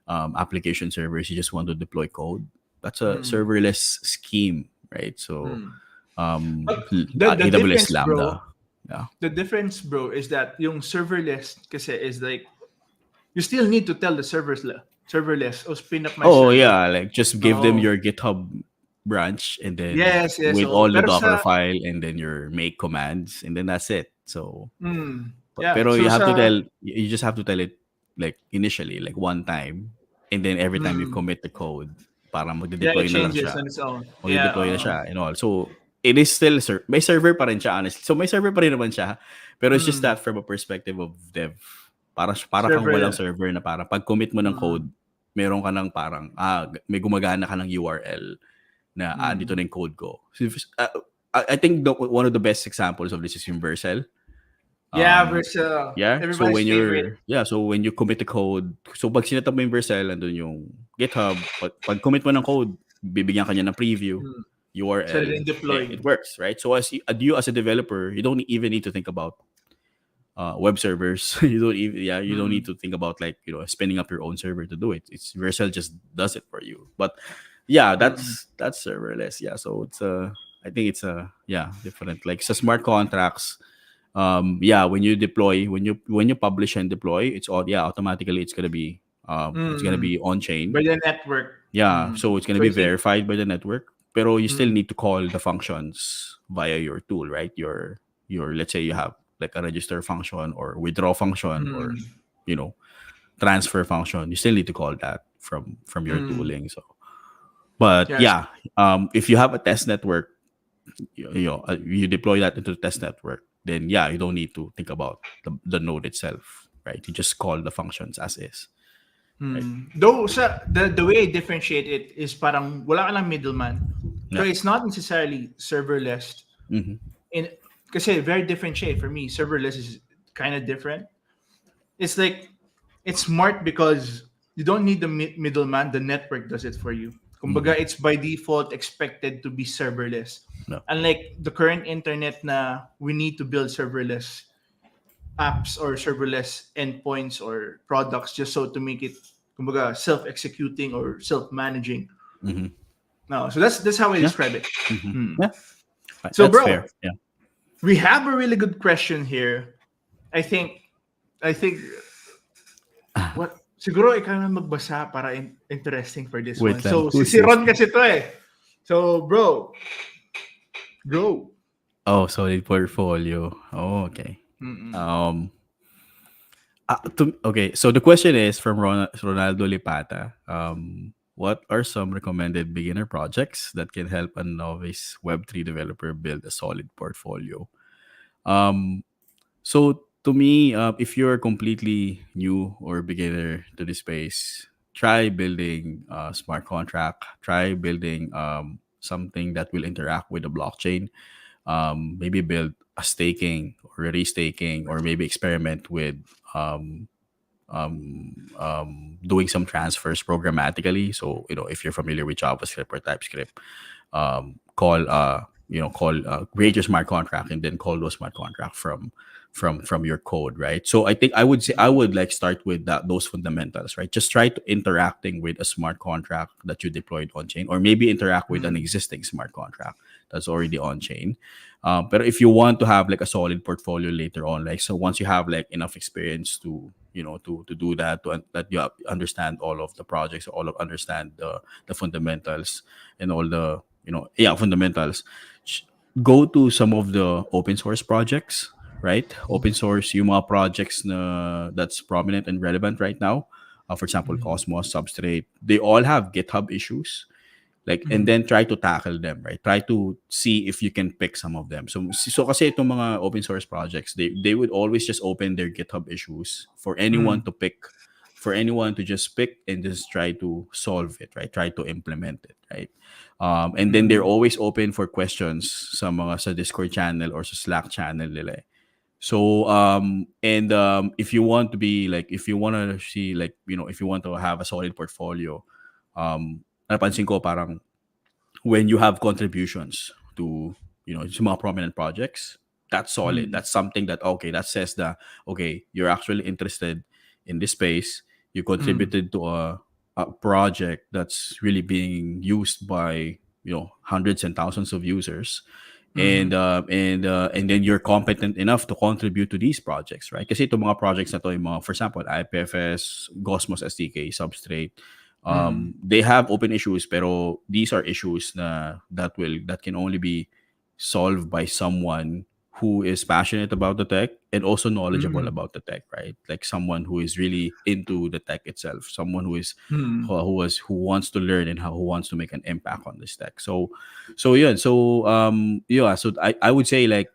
application servers, you just want to deploy code. That's a mm, serverless scheme, right? So mm. But the AWS difference, Lambda. bro, Yeah. is that yung serverless kasi is like you still need to tell the serverless, oh, spin up my Oh server. yeah, like just give them Oh, your GitHub branch and then yes, yes. with So, all the pero Docker sa, file and then your make commands and then that's it. So yeah. pero So you have to sa, tell you just have to tell it like initially like one time and then every time you mm, commit the code para yeah, it magde-deploy na lang changes siya. on its own. Yeah. Magde-deploy na siya and all. So it is still may server pa rin siya honestly. So may server pa rin naman siya. Pero it's just Mm, that from a perspective of dev. Para kang walang serverless. server na parang pag commit mo ng code, Mm, meron ka ng parang may gumagana ka ng URL na dito mm. na yung code ko. So, I think one of the best examples of this is yung Vercel. Yeah, Um, versus yeah. everybody's favorite. So when you commit the code, so pag sinetup mo yung Vercel, andun yung GitHub, pag commit mo ng code, bibigyan ka niya ng preview, Mm. So URL, then deploy. it works, right? So you as a developer, you don't even need to think about web servers. You don't need Mm, to think about like spinning up your own server to do it. It's Vercel just does it for you. But yeah, mm, that's serverless. Yeah, so it's I think it's different. Like so smart contracts. Yeah, when you deploy, when you publish and deploy, it's all automatically it's gonna mm. be on chain. By the network. Yeah, Mm. so it's gonna So be I think, verified by the network. Pero you still mm, need to call the functions via your tool, right? Your let's say you have like a register function or withdraw function or mm, you know transfer function. You still need to call that from your mm. tooling. So, but Yes. yeah, if you have a test network, you deploy that into the test network, then yeah, you don't need to think about the node itself, right? You just call the functions as is, right? Though sa the way I differentiate it is parang wala ka lang middleman. So Yeah. it's not necessarily serverless. Mm-hmm. In kasi very different shade for me. Serverless is kind of different. It's like it's smart because you don't need the middleman. The network does it for you. Mm-hmm. Kumbaga, it's by default expected to be serverless. No. Unlike the current internet na we need to build serverless apps or serverless endpoints or products just so to make it kumbaga, self-executing or self-managing. Mm-hmm. No, so that's how I Yeah. describe it. Mm-hmm. Hmm. Yeah. So, That's bro, fair. Yeah. we have a really good question here. I think, I think, what? Siguro ikaw na magbasa para interesting for this one. Wait lang. So, si Who's this? Ron kasi to eh. So, bro, go. Oh, solid portfolio. Oh, okay. Mm-mm. Okay, so the question is from Ronaldo Lipata. What are some recommended beginner projects that can help a novice Web3 developer build a solid portfolio? Um, so to me, if you're completely new or beginner to this space, try building a smart contract. Try building something that will interact with the blockchain. Maybe build a staking or a restaking, or maybe experiment with um, doing some transfers programmatically. So if you're familiar with JavaScript or TypeScript, call call create your smart contract and then call those smart contract from your code, right? So I think I would say I would like start with those fundamentals, right? Just try to interacting with a smart contract that you deployed on chain, or maybe interact with an existing smart contract that's already on chain. But if you want to have like a solid portfolio later on, like, so once you have like enough experience to to do that, that you understand all of the projects, all of understand the fundamentals and all the fundamentals, sh- go to some of the open source projects, right? Open source yung mga projects na that's prominent and relevant right now. For example, Cosmos, Substrate, they all have GitHub issues, like, and then try to tackle them, right? Try to see if you can pick some of them. So kasi itong mga open source projects, they would always just open their GitHub issues for anyone to pick, for anyone to just pick and just try to solve it, right? Try to implement it, right? And then they're always open for questions sa Discord channel or sa Slack channel nila. So and if you want to be like, if you want to see like, if you want to have a solid portfolio, napansin ko parang when you have contributions to some more prominent projects, that's solid. That's something that, okay, that says that, okay, you're actually interested in this space. You contributed to a project that's really being used by hundreds and thousands of users, and then you're competent enough to contribute to these projects, right? Kasi itong mga projects na to, yung mga, for example, IPFS, Cosmos SDK, Substrate, they have open issues, pero these are issues that can only be solved by someone who is passionate about the tech and also knowledgeable about the tech, right? Like someone who is really into the tech itself, someone who wants to learn and who wants to make an impact on this tech. So I would say like,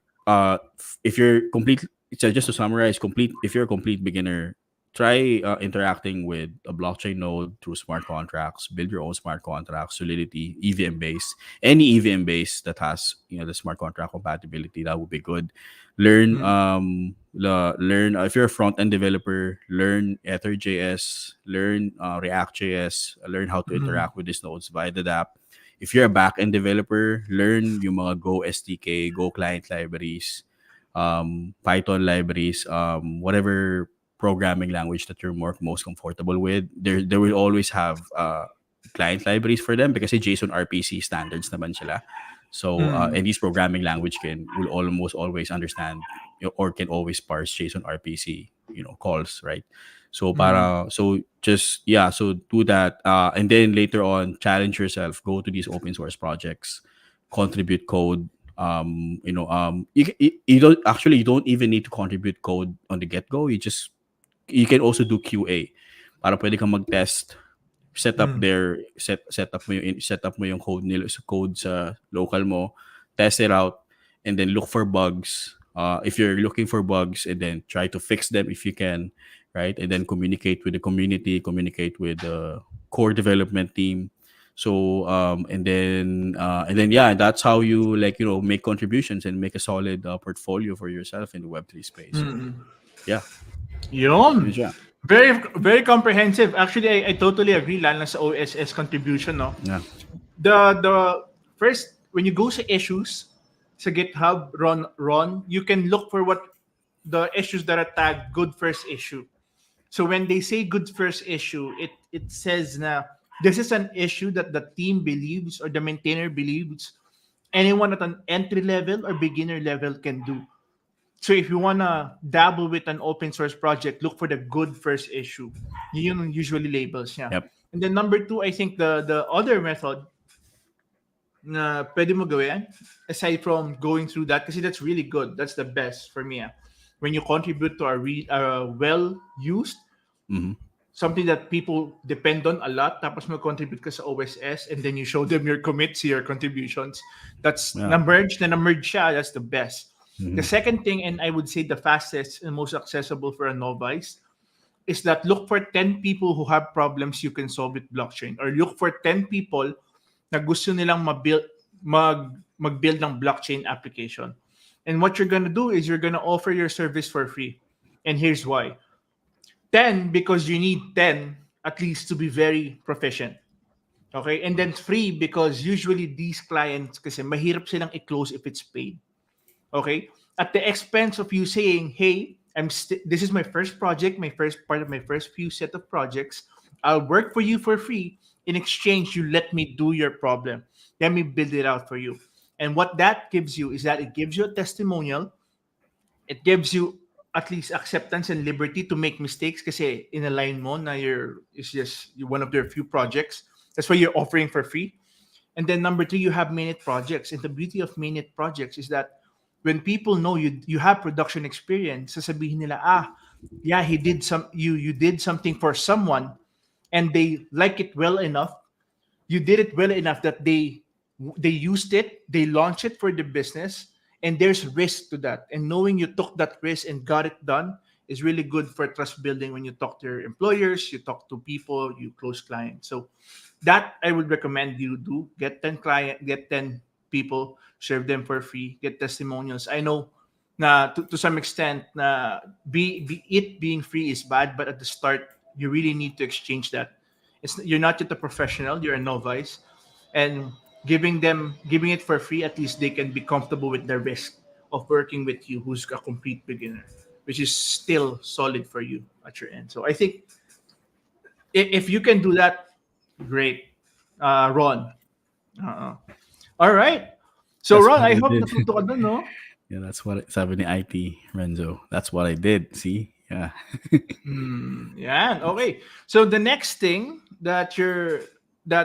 if you're complete, so just to summarize, complete if you're a complete beginner, try interacting with a blockchain node through smart contracts. Build your own smart contracts, Solidity, EVM based, any EVM base that has the smart contract compatibility. That would be good. Learn learn if you're a front end developer, learn Ether.js, learn React.js, learn how to interact with these nodes via the app. If you're a back end developer, learn yung mga Go SDK, Go client libraries, Python libraries, whatever programming language that you're most comfortable with. There will always have client libraries for them because JSON RPC standards naman sila. So and these programming language will almost always understand or can always parse JSON RPC calls, right? So so do that, and then later on challenge yourself, go to these open source projects, contribute code. You don't actually, you don't even need to contribute code on the get-go. You can also do QA. Para pwede kang mag-test, set up mo yung code sa local mo, test it out, and then look for bugs. If you're looking for bugs, and then try to fix them if you can, right? And then communicate with the community, communicate with the core development team. So and then yeah, that's how you make contributions and make a solid portfolio for yourself in the Web3 space. So yeah, yun Yun. siya. Very very comprehensive. Actually, I totally agree lalo na sa OSS contribution, no. Yeah. The first, when you go sa issues sa GitHub, run, you can look for what the issues that are tagged good first issue. So when they say good first issue, it says na this is an issue that the team believes or the maintainer believes anyone at an entry level or beginner level can do. So if you wanna dabble with an open source project, look for the good first issue. Yun yung usually labels niya. Yep. And then number two, I think the other method na pwede mo gawin, aside from going through that, kasi that's really good. That's the best for me. When you contribute to a well-used, something that people depend on a lot, tapos mag-contribute ka sa OSS, and then you show them your commits, your contributions. That's Yeah. na-merge siya, that's the best. The Mhm. second thing, and I would say the fastest and most accessible for a novice, is that look for 10 people who have problems you can solve with blockchain, or look for 10 people na gusto nilang mag-build ng blockchain application. And what you're going to do is you're going to offer your service for free. And here's why. 10 because you need 10 at least to be very proficient. Okay? And then free because usually these clients kasi mahirap silang i-close if it's paid. Okay, at the expense of you saying, hey, this is my first project, my first part of my first few set of projects. I'll work for you for free. In exchange, you let me do your problem, let me build it out for you. And what that gives you is that it gives you a testimonial. It gives you at least acceptance and liberty to make mistakes kasi in a line mo na it's just one of their few projects. That's why you're offering for free. And then number two, you have minute projects. And the beauty of minute projects is that when people know you have production experience, sasabihin nila, yeah, you did something for someone and they like it well enough. You did it well enough that they used it, they launched it for the business, and there's risk to that. And knowing you took that risk and got it done is really good for trust building when you talk to your employers, you talk to people, you close clients. So that I would recommend you do. Get 10 people, serve them for free, get testimonials. I know na to some extent na it being free is bad, but at the start you really need to exchange that. You're not yet a professional, you're a novice, and giving it for free, at least they can be comfortable with the risk of working with you who's a complete beginner, which is still solid for you at your end. So I think if you can do that, great. Ron. Uh-uh. All right. So That's Ron, what I I hope did. natuto ka dun, no? Yeah, that's what sabi ni IT, Renzo. That's what I did. See? Yeah. Yeah. Okay. So the next thing that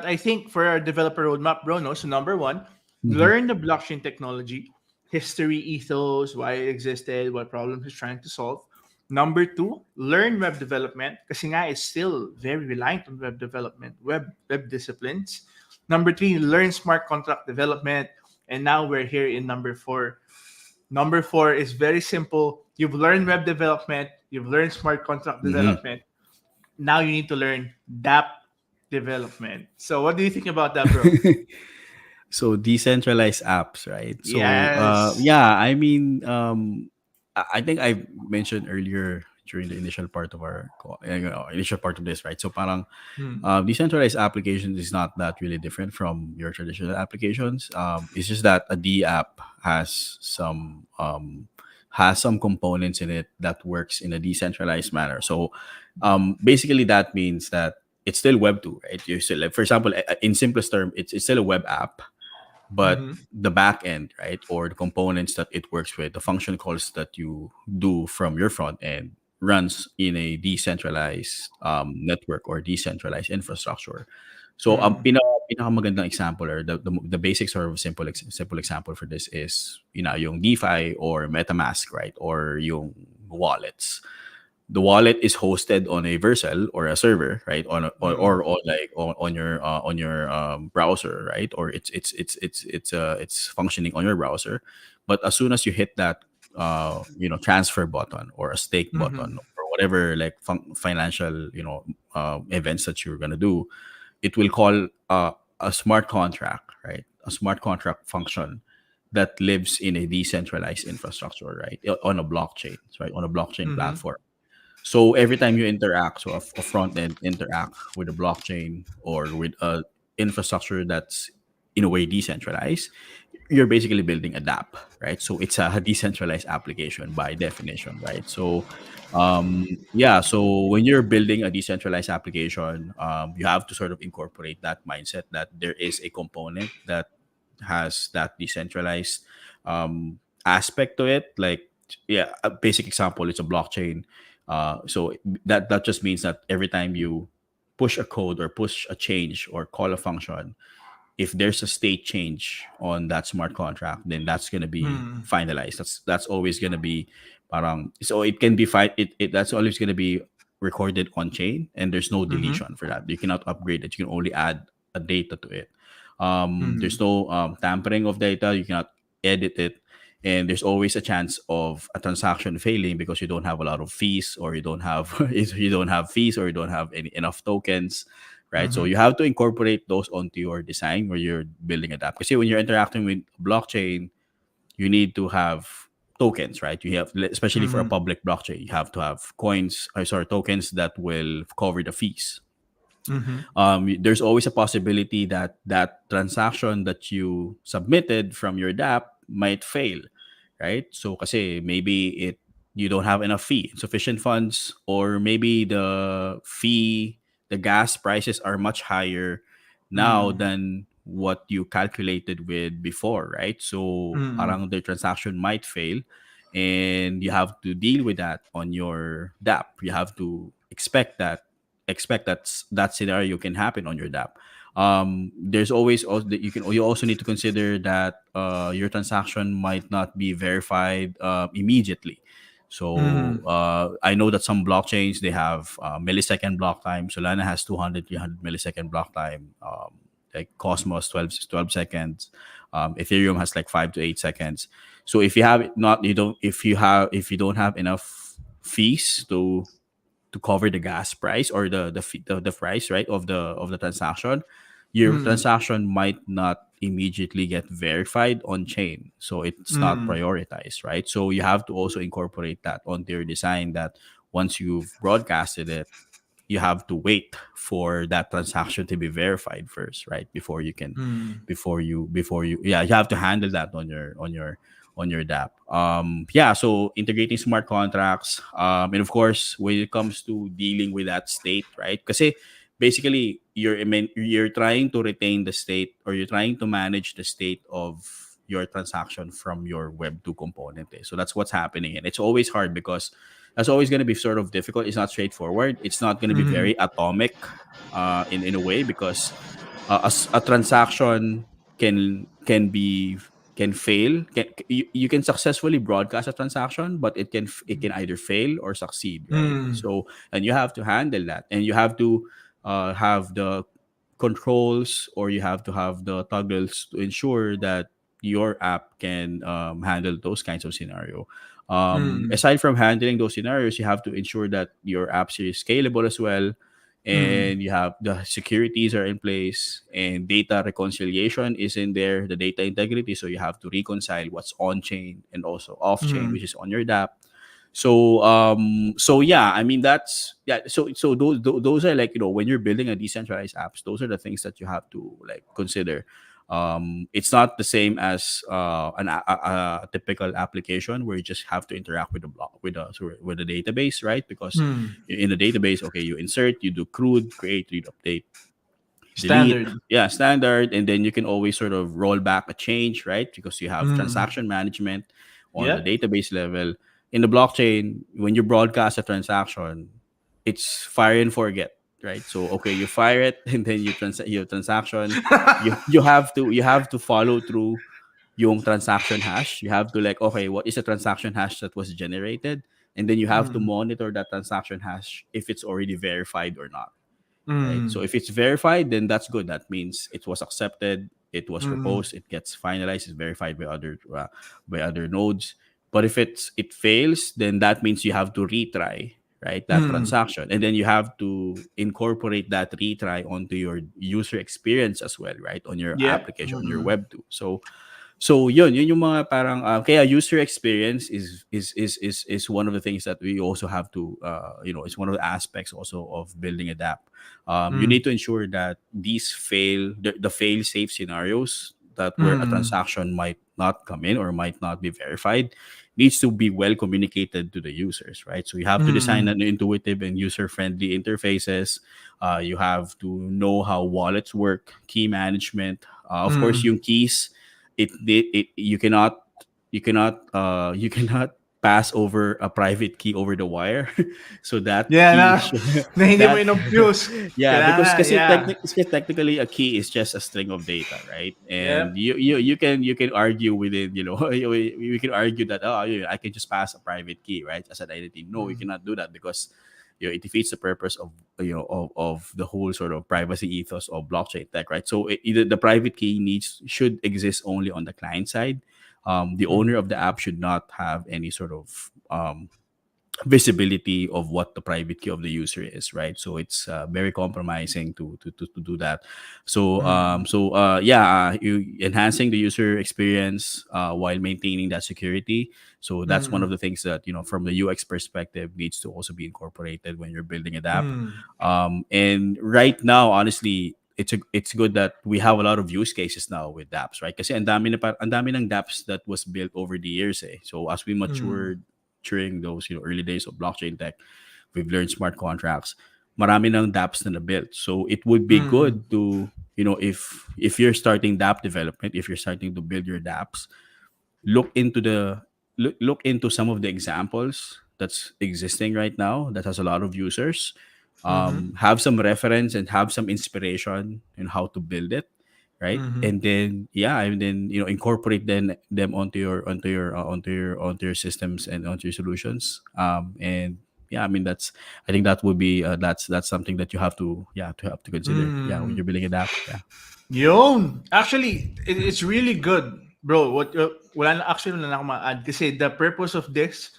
I think for our developer roadmap, bro, no. So number one, Mhm. learn the blockchain technology, history, ethos, why it existed, what problems it's trying to solve. Number two, learn web development, kasi nga it's still very reliant on web development, web disciplines. Number three, learn smart contract development. And now we're here in number four. Number four is very simple. You've learned web development, you've learned smart contract Mhm. development. Now you need to learn DApp development. So what do you think about that, bro? So decentralized apps, right? So Yes. yeah, I mean, I think I mentioned earlier during the initial part of our initial part of this, right? So parang Hmm. decentralized applications is not that really different from your traditional applications. It's just that a D app has some components in it that works in a decentralized manner. So basically that means that it's still Web two, right? You still, like, for example, in simplest term, it's still a web app, but Mm-hmm. the back end, right, or the components that it works with, the function calls that you do from your front end runs in a decentralized network or decentralized infrastructure. So Hmm. pinakamagandang example, or the basic sort of simple example for this is, yung DeFi or MetaMask, right, or yung wallets. The wallet is hosted on a Vercel or a server, right? Or Hmm. on, like, on your browser, right? Or it's functioning on your browser. But as soon as you hit that transfer button or a stake Hmm. button or whatever, like financial events that you're gonna do, it will call a smart contract, right? A smart contract function that lives in a decentralized infrastructure, right? On a blockchain, right? On a blockchain Hmm. platform. So every time you interact, so a front end interact with a blockchain or with a infrastructure that's in a way decentralized, you're basically building a DApp, right? So it's a decentralized application by definition, right? So yeah, so when you're building a decentralized application, you have to sort of incorporate that mindset that there is a component that has that decentralized aspect to it. Like, yeah, a basic example is a blockchain. So that just means that every time you push a code or push a change or call a function, if there's a state change on that smart contract, then that's gonna be Hmm. finalized. That's always gonna be parang, so it can be that's always gonna be recorded on chain, and there's no Hmm. deletion for that. You cannot upgrade it. You can only add a data to it. Hmm. There's no tampering of data. You cannot edit it. and there's always a chance of a transaction failing because you don't have a lot of fees, or you don't have you don't have fees, or you don't have enough tokens, right? So Mm-hmm. you have to incorporate those onto your design where you're building a app. Because when you're interacting with blockchain, you need to have tokens, right? You have, especially for a Mm-hmm. public blockchain, you have to have coins, or sorry, tokens that will cover the fees. Mm-hmm. There's always a possibility that that transaction that you submitted from your DApp might fail, right? So kasi maybe you don't have enough fee, insufficient funds, or maybe the gas prices are much higher now Mm-hmm. than what you calculated with before, right? So parang the transaction might fail, and you have to deal with that on your DApp. You have to expect that scenario can happen on your DApp. There's always also that you also need to consider that your transaction might not be verified immediately. So Mm-hmm. I know that some blockchains, they have millisecond block time. Solana has 200, 300 millisecond block time. Like Cosmos 12 seconds. Ethereum has like 5 to 8 seconds. So if you have not you don't if you don't have enough fees to cover the gas price, or the price, right, of the transaction, your Mm-hmm. transaction might not immediately get verified on chain, so it's not Mm-hmm. prioritized, right? So you have to also incorporate that onto your design, that once you've broadcasted it, you have to wait for that transaction to be verified first, right? Before you yeah, you have to handle that on your DApp. Yeah, so integrating smart contracts, and of course, when it comes to dealing with that state, right? Because basically, you're trying to retain the state, or you're trying to manage the state of your transaction from your Web2 component. So that's what's happening, and it's always hard because that's always going to be sort of difficult. It's not straightforward. It's not going to be Mm-hmm. very atomic, in a way, because a transaction can be can fail. You can successfully broadcast a transaction, but it can either fail or succeed, right? Mm-hmm. So, and you have to handle that, and you have to have the controls, or you have to have the toggles to ensure that your app can handle those kinds of scenario. Mm-hmm. Aside from handling those scenarios, you have to ensure that your apps is scalable as well, Mm-hmm. and you have the securities are in place, and data reconciliation is in there, the data integrity. So you have to reconcile what's on chain and also off chain, Mm-hmm. which is on your DApp. So yeah, I mean, that's yeah. So those are, like, when you're building a decentralized apps, those are the things that you have to, like, consider. It's not the same as a typical application where you just have to interact with the block with the database, right? Because Mm-hmm. in the database, okay, you insert, you do CRUD, create, read, update, delete, Standard. yeah, standard, and then you can always sort of roll back a change, right? Because you have Mm-hmm. transaction management on the Yep. database level. In the blockchain, when you broadcast a transaction, it's fire and forget, right? So okay, you fire it, and then your transaction, you have to follow through yung transaction hash. You have to, like, okay, what is the transaction hash that was generated, and then you have to Mm-hmm. monitor that transaction hash if it's already verified or not, right? So Mm-hmm. if it's verified, then that's good. That means it was accepted, it was Mm-hmm. proposed, it gets finalized, it's verified by other nodes. But if it fails, then that means you have to retry, right, that Mm-hmm. transaction, and then you have to incorporate that retry onto your user experience as well, right, on your Yep. application, on your Mm-hmm. web too. So yun yung mga parang kaya user experience is one of the things that we also have to it's one of the aspects also of building a app. You need to ensure that the fail safe scenarios, that where a Mm-hmm. transaction might not come in or might not be verified, needs to be well communicated to the users, right? So you have to design Mm-hmm. an intuitive and user friendly interfaces. You have to know how wallets work, key management, of course, Mm-hmm. yung keys. You cannot pass over a private key over the wire. So that Yeah, na key na hindi mo that inobtuse. yeah, because Kailangan, yeah. technically a key is just a string of data, right? And Yep. you can argue within, we can argue that, I can just pass a private key, right, as an identity. No, you Mm. cannot do that, because it defeats the purpose of of the whole sort of privacy ethos of blockchain tech, right? So either the private key needs should exist only on the client side, the owner of the app should not have any sort of visibility of what the private key of the user is, right? So it's very compromising to do that. So you enhancing the user experience while maintaining that security. So that's one of the things that, from the UX perspective, needs to also be incorporated when you're building an app. And right now, honestly, it's good that we have a lot of use cases now with dApps, right? Kasi ang dami ng dApps that was built over the years, eh. So as we matured during those, early days of blockchain tech, we've learned smart contracts. Marami ng dApps na built. So it would be good to, if you're starting dApp development, if you're starting to build your dApps, look into look into some of the examples that's existing right now that has a lot of users. Have some reference and have some inspiration in how to build it, right? And then incorporate them onto your systems and onto your solutions. And yeah, I mean, I think that would be that's something that you have to consider, when you're building an app. Yeah. Yun. Actually, it's really good, bro. Actually wala na akong ma-add kasi the purpose of this,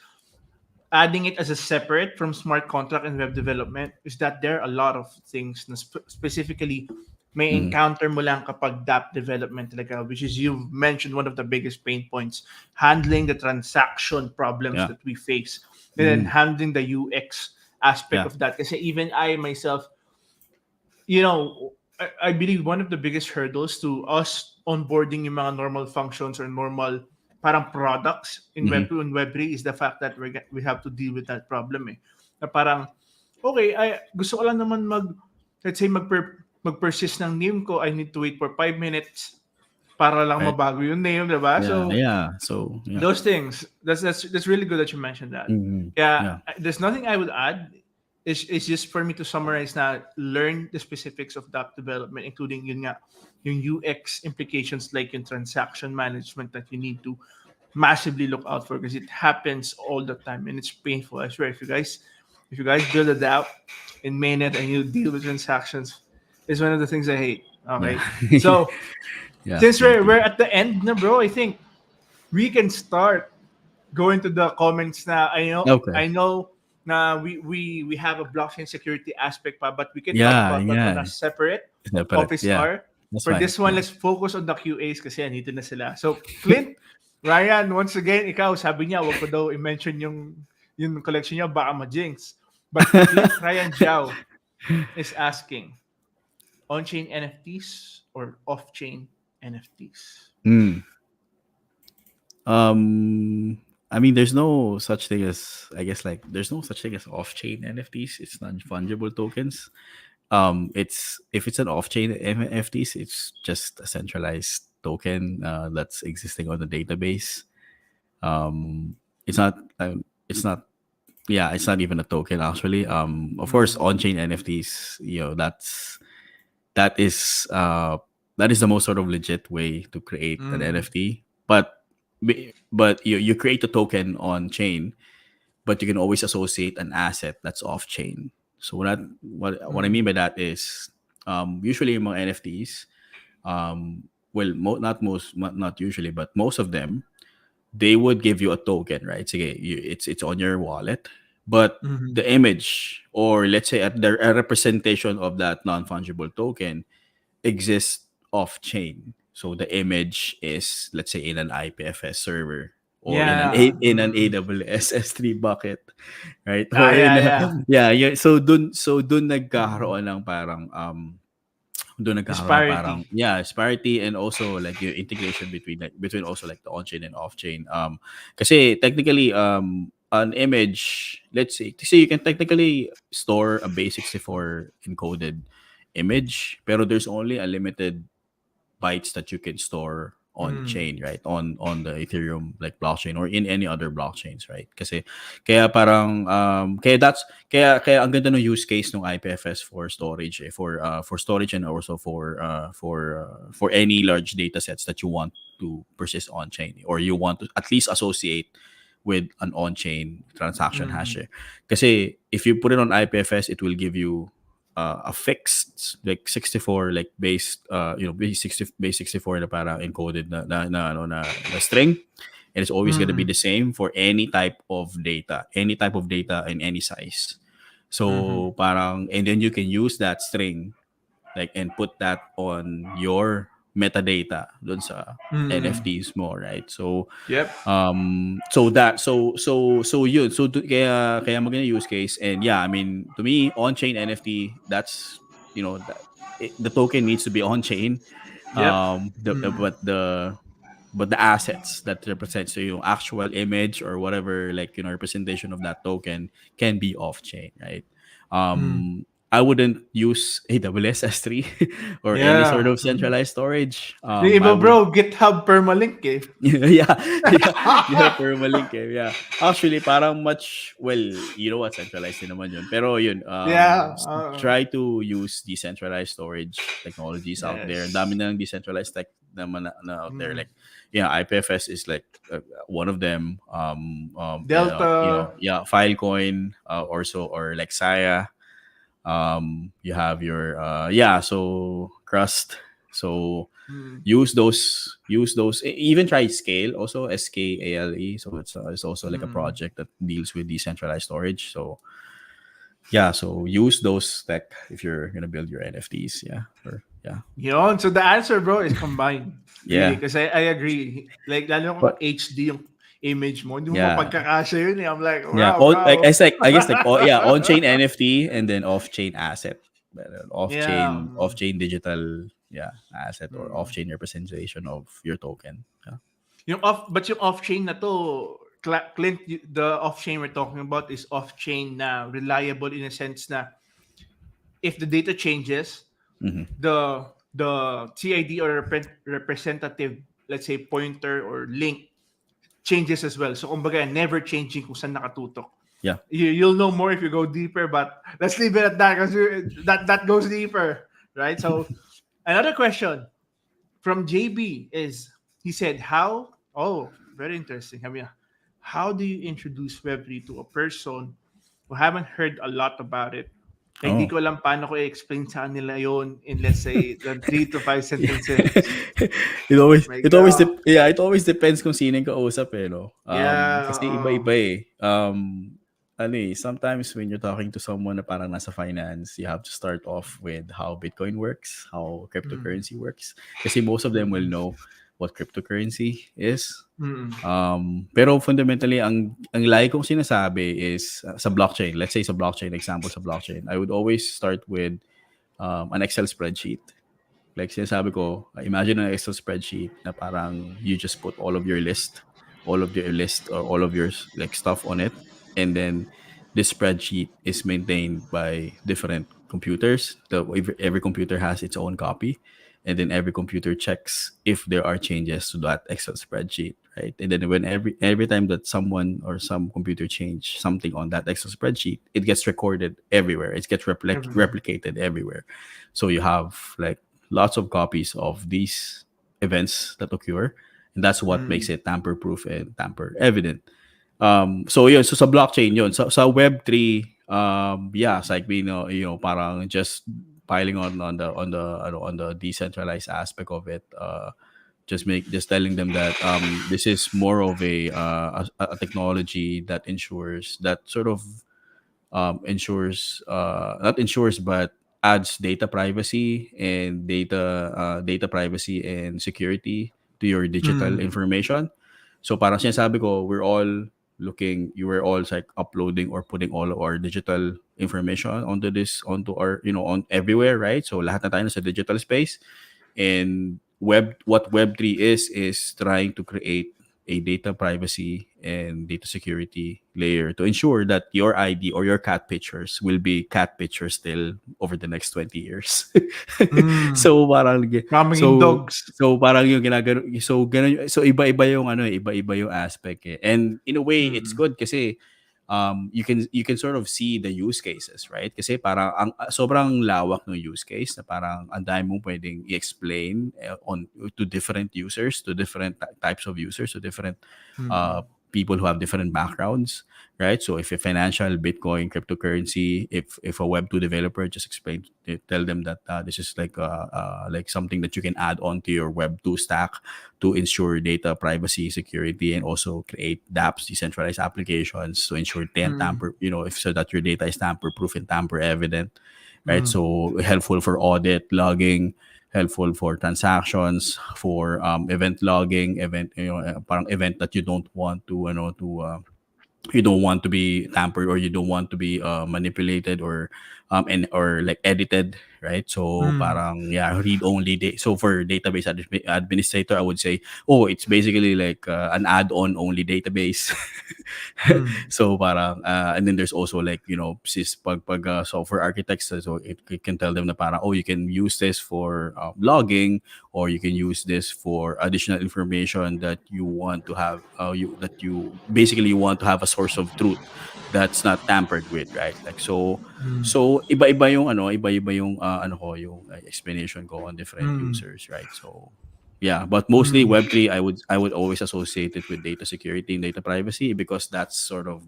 adding it as a separate from smart contract and web development, is that there are a lot of things na specifically may encounter mo lang kapag dApp development talaga, which is, you've mentioned one of the biggest pain points, handling the transaction problems Yeah. that we face, and then handling the UX aspect Yeah. of that. Kasi even I myself, I believe one of the biggest hurdles to us onboarding yung mga normal functions or normal parang products in Web2 and Web3 is the fact that we have to deal with that problem, eh. Na parang, okay, gusto ko lang naman let's say, mag-persist ng name ko, I need to wait for 5 minutes para lang Right. mabago yung name, diba? Yeah. So, Yeah. So yeah. those things, that's really good that you mentioned that. Yeah. There's nothing I would add. It's just for me to summarize na learn the specifics of that development, including yung UX implications, like yung transaction management that you need to massively look out for, because it happens all the time and it's painful. I swear, if you guys build a app in mainnet and you deal with transactions, it's one of the things I hate. Okay, Yeah. so Yeah. since we're at the end na, bro, I think we can start going to the comments na. Okay. I know na we have a blockchain security aspect pa, but we can talk Yeah. about that on Yeah. a separate Separate. office Yeah. hour. That's For fine. this one, Yeah. let's focus on the QAs kasi andito na sila. So, Clint, Ryan, once again, ikaw, sabi niya, wag ko daw i-mention yung collection niya, baka ma-jinx. But Clint Ryan Jiao is asking, on-chain NFTs or off-chain NFTs? I mean, there's no such thing as, I guess, like, there's no such thing as off-chain NFTs. It's non-fungible tokens. It's if it's an off-chain NFTs, it's just a centralized token that's existing on the database. It's not. Yeah, it's not even a token actually. Of course, on-chain NFTs. That is that is the most sort of legit way to create an NFT. But you create a token on chain, but you can always associate an asset that's off chain. So what I mean by that is, usually yung mga NFTs, well, not usually, but most of them, they would give you a token, right? Sige, it's on your wallet, but the image, or let's say a representation of that non-fungible token, exists off chain. So the image is, let's say, in an IPFS server, or Yeah. in an AWS S3 bucket, right? Ah, Or in yeah. yeah. So dun nagkakaroon ng parang doon nagkakaroon ng parang, Disparity. disparity, and also like yung integration between also like the on-chain and off-chain. Kasi technically, an image, let's say you can technically store a base 64 encoded image, pero there's only a limited bytes that you can store on chain, right? On the Ethereum like blockchain or in any other blockchains, right? Kasi kaya parang kaya ang ganda ng use case ng IPFS for storage, for storage, and also for any large data sets that you want to persist on chain, or you want to at least associate with an on-chain transaction hash. Kasi if you put it on IPFS, it will give you a fixed like 64 like base 64 na parang encoded na string, and it's always going to be Mm. the same for any type of data in any size. Mhm. So parang, and then you can use that string like and put that on your metadata dun sa Mm. NFTs mo, right? So Yep. yun, kaya maganda use case. And yeah, I mean, to me, on-chain NFT, that's, the token needs to be on-chain. Yep. The Mm. but the assets that represents yung actual image or whatever, like, representation of that token can be off-chain, right? Mm. I wouldn't use AWS S3 or any sort Yeah. of centralized storage. Yung I iba would bro, GitHub permalink eh. yeah, yeah, yeah, permalink eh. Yeah. Actually, parang centralized din naman yun. Pero yun, Yeah. try to use decentralized storage technologies out there. Ang dami Yes. na ng decentralized tech naman na out there. Mm. Like, yeah, IPFS is like one of them. Delta. Yeah, Filecoin, or like Saya. You have your so Crust. So Mm. use those even try scale also SKALE, so it's also like a Mm. project that deals with decentralized storage. So yeah, so use those tech if you're gonna build your NFTs. Yeah, or yeah, Yun. So the answer, bro, is combined. Really. yeah, Because I agree. Like, lalo kung but HD yung image mo, hindi mo yeah, mapagkakasya yun eh. I'm like, yeah, wow, all like wow. I guess like, oh yeah, on-chain NFT and then off-chain asset. Yeah. Off-chain digital, yeah, asset or Mm. off-chain representation of your token. Yeah. Yung off-chain na to, Clint, the off-chain we're talking about is off-chain na reliable in a sense na if the data changes, Mm-hmm. the CID or representative, let's say pointer or link changes as well. So kumbaga, never changing kung saan nakatutok. Yeah. You'll know more if you go deeper, but let's leave it at that because that goes deeper, right? So another question from JB is, he said, how, oh, very interesting. I mean, how do you introduce Web3 to a person who haven't heard a lot about it? Like, di Oh. ko alam paano ko i-explain sa kanila yon in, let's say, the 3 to 5 Yeah. sentences. My God. It always depends kung sino yung kausap eh, no? Yeah. Kasi iba-iba eh. Sometimes when you're talking to someone na parang nasa finance, you have to start off with how Bitcoin works, how Mm, cryptocurrency works. Kasi most of them will mm, know what cryptocurrency is. mm, Pero fundamentally, ang lagi kong sinasabi is sa blockchain. Let's say sa blockchain, example sa blockchain, I would always start with an Excel spreadsheet. Like sinasabi ko, imagine an Excel spreadsheet na parang you just put all of your list or all of your like stuff on it, and then this spreadsheet is maintained by different computers. Every computer has its own copy, and then every computer checks if there are changes to that Excel spreadsheet, right? And then when every time that someone or some computer change something on that Excel spreadsheet, it gets recorded everywhere. It gets everywhere. replicated everywhere. So you have like lots of copies of these events that occur, and that's what makes Mm, it tamper proof and tamper evident. So yun, so sa blockchain yun. So sa Web3, yeah, it's like parang just piling on the decentralized aspect of it. Just telling them that this is more of a technology that ensures that sort of ensures not ensures but adds data privacy and security to your digital mm, information. So parang sinasabi ko, you were all like uploading or putting all of our digital information onto our, on everywhere, right? So lahat na tayo sa digital space. And what Web3 is trying to create a data privacy and data security layer to ensure that your ID or your cat pictures will be cat pictures still over the next 20 years. mm. so parang Coming so dogs. so parang yung ginagano so ganun, so iba-iba yung aspect eh. And in a way it's Mm, good kasi you can sort of see the use cases, right? Kasi parang sobrang lawak ng use case na parang ang dami mong pwedeng i-explain on to different users, to different types of users, to different uh, mm, people who have different backgrounds, right? So if a financial, Bitcoin, cryptocurrency, if a Web2 developer, just explain, tell them that this is like something that you can add on to your Web2 stack to ensure data privacy, security, and also create dApps, decentralized applications to ensure Mm, tamper, if so that your data is tamper proof and tamper evident, right? mm, So helpful for audit, logging, helpful for transactions, for event logging, parang event that you don't want to, you don't want to be tampered, or you don't want to be manipulated, or or like edited, right? So mm, parang, yeah, read only so for database administrator, I would say, oh, it's basically like an add-on only database. mm, So parang and then there's also like, software architects, so it can tell them na parang, oh, you can use this for logging, or you can use this for additional information that you want to have, you that you basically want to have a source of truth that's not tampered with, right? Like, mm, so iba-iba yung yung explanation ko on different mm, users, right? So yeah, but mostly mm. Web3, I would always associate it with data security and data privacy, because that's sort of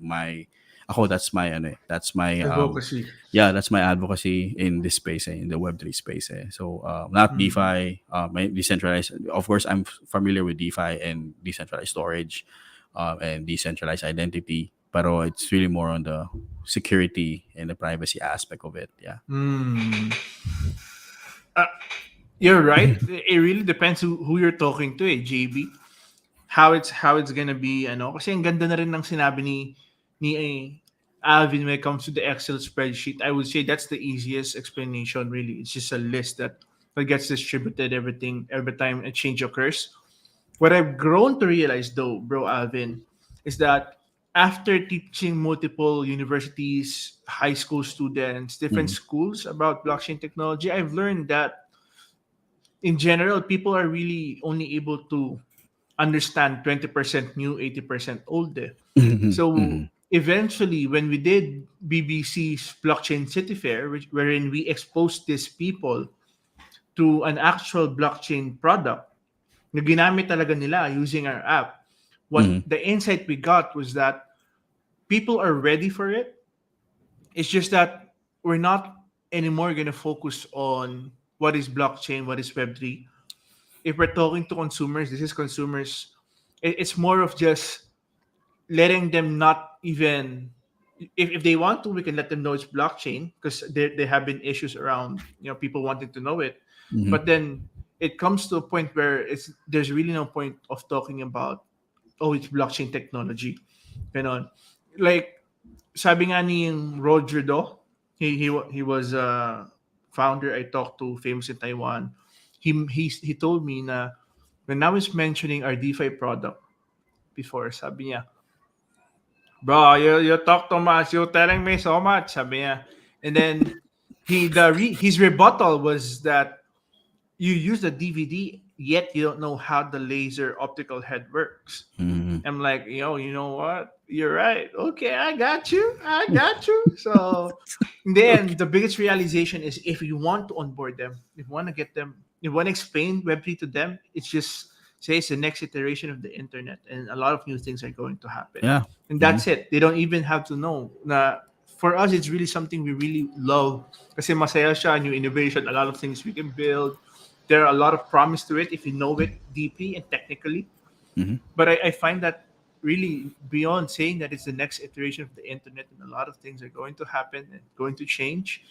that's my that's my Advocacy. yeah, that's my advocacy in this space, in the Web3 space. So not Mm, DeFi, decentralized. Of course, I'm familiar with DeFi and decentralized storage, and decentralized identity, but it's really more on the security and the privacy aspect of it. Yeah. mm. Uh, you're right. It really depends who you're talking to, JB. How it's gonna be, kasi ang ganda na rin ng sinabi ni Alvin when it comes to the Excel spreadsheet. I would say that's the easiest explanation. Really, it's just a list that gets distributed every time a change occurs. What I've grown to realize, though, bro Alvin, is that after teaching multiple universities, high school students, different Mhm. schools about blockchain technology, I've learned that in general, people are really only able to understand 20% new, 80% old. Eh. Mhm. So Mhm. eventually, when we did BBC's Blockchain City Fair, wherein we exposed these people to an actual blockchain product na ginamit talaga nila using our app, what Mhm. the insight we got was that people are ready for it. It's just that we're not anymore going to focus on what is blockchain, what is Web3. If we're talking to consumers, this is consumers. It's more of just letting them not even, if they want to, we can let them know it's blockchain because there have been issues around people wanting to know it. Mhm. But then it comes to a point where there's really no point of talking about, oh, it's blockchain technology, ganon. Like sabi nga ni Roger Do, he was a founder I talked to, famous in Taiwan. He told me na when I was mentioning our DeFi product before, sabi niya, bro, you talk too much. You're telling me so much, sabi niya. And then his rebuttal was that you use the DVD, yet you don't know how the laser optical head works. Mhm. I'm like, you know what? You're right. Okay, I got you. I got you. So then Okay. the biggest realization is if you want to onboard them, if you want to get them, if you want to explain Web3 to them, it's just say it's the next iteration of the internet and a lot of new things are going to happen. Yeah. And Mhm. that's it. They don't even have to know. Na for us, it's really something we really love. Kasi masaya siya, new innovation, a lot of things we can build. There are a lot of promise to it if you know it deeply and technically. Mhm. But I find that really beyond saying that it's the next iteration of the internet and a lot of things are going to happen and going to change,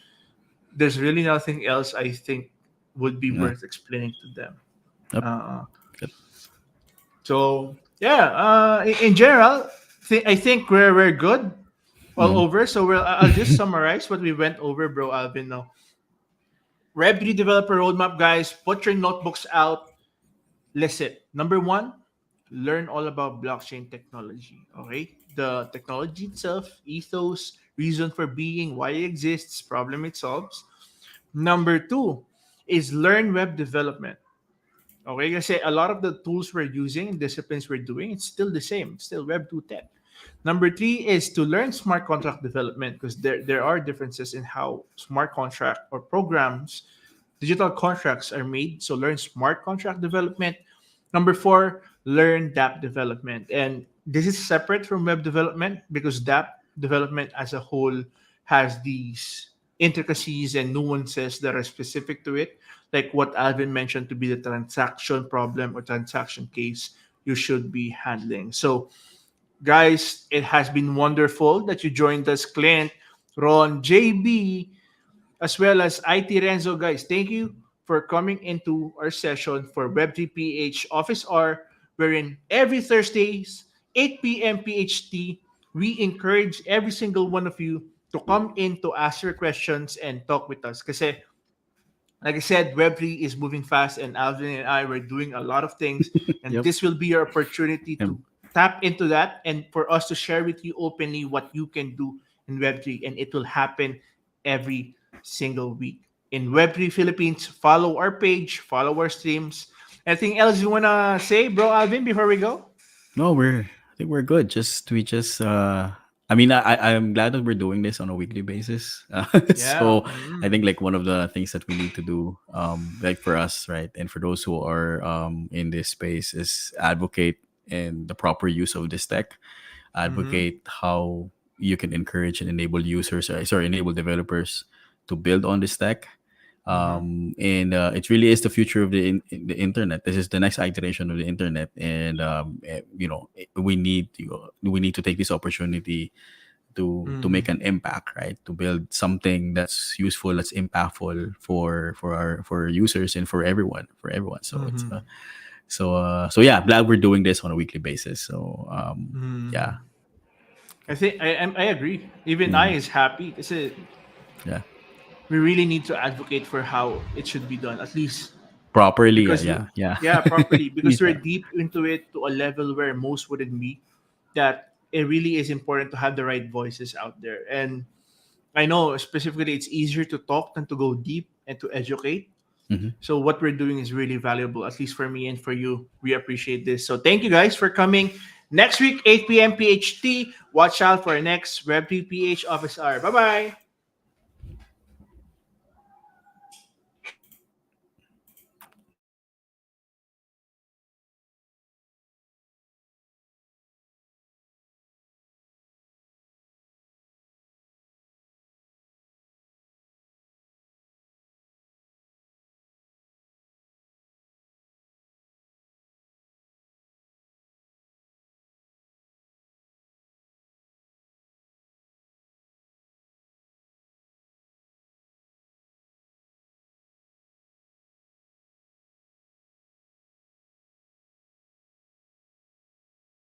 there's really nothing else I think would be Yeah. worth explaining to them. Yep. Uh, Yep. so yeah, in general, I think we're good all Mhm. over. So I'll just summarize what we went over, bro Alvin. Now, Web3 Developer Roadmap, guys. Put your notebooks out. Listen, number one, learn all about blockchain technology. Okay, the technology itself, ethos, reason for being, why it exists, problem it solves. Number two is learn web development. Okay, kasi a lot of the tools we're using, disciplines we're doing, it's still the same, still Web 2.10. Number three is to learn smart contract development because there are differences in how smart contract or programs, digital contracts are made. So learn smart contract development. Number four, learn dApp development. And this is separate from web development because that development as a whole has these intricacies and nuances that are specific to it, like what Alvin mentioned to be the transaction problem or transaction case you should be handling. So, guys, it has been wonderful that you joined us, Clint, Ron, JB, as well as IT Renzo, guys. Thank you for coming into our session for Web3 PH Office Hour, wherein every Thursdays, 8 p.m. PHT, we encourage every single one of you to come in to ask your questions and talk with us. Kasi, like I said, Web3 is moving fast, and Alvin and I were doing a lot of things, and Yep. this will be your opportunity to And tap into that and for us to share with you openly what you can do in Web3, and it will happen every single week. In Web3 Philippines, follow our page, follow our streams. Anything else you wanna say, bro Alvin, before we go? no, I think we're good. I mean, I'm glad that we're doing this on a weekly basis. Yeah. So I think like one of the things that we need to do, like for us, right, and for those who are in this space, is advocate in the proper use of this tech, Mm-hmm. advocate how you can encourage and enable users, enable developers to build on this tech. Mm-hmm. And it really is the future of the internet. This is the next iteration of the internet, and we need to take this opportunity to Mm-hmm. make an impact, right? To build something that's useful, that's impactful for our users and for everyone. So it's Mm-hmm. so yeah, glad we're doing this on a weekly basis. So Mm-hmm. yeah, I agree. Even I mm, is happy because yeah, we really need to advocate for how it should be done, at least properly, because yeah. yeah, properly, because we're Yeah. deep into it to a level where most wouldn't be. That it really is important to have the right voices out there, and I know specifically it's easier to talk than to go deep and to educate. Hmm. So what we're doing is really valuable, at least for me and for you. We appreciate this. So thank you guys for coming. Next week, 8 p.m. PHT. Watch out for our next Web3 PH Office Hour. Bye bye.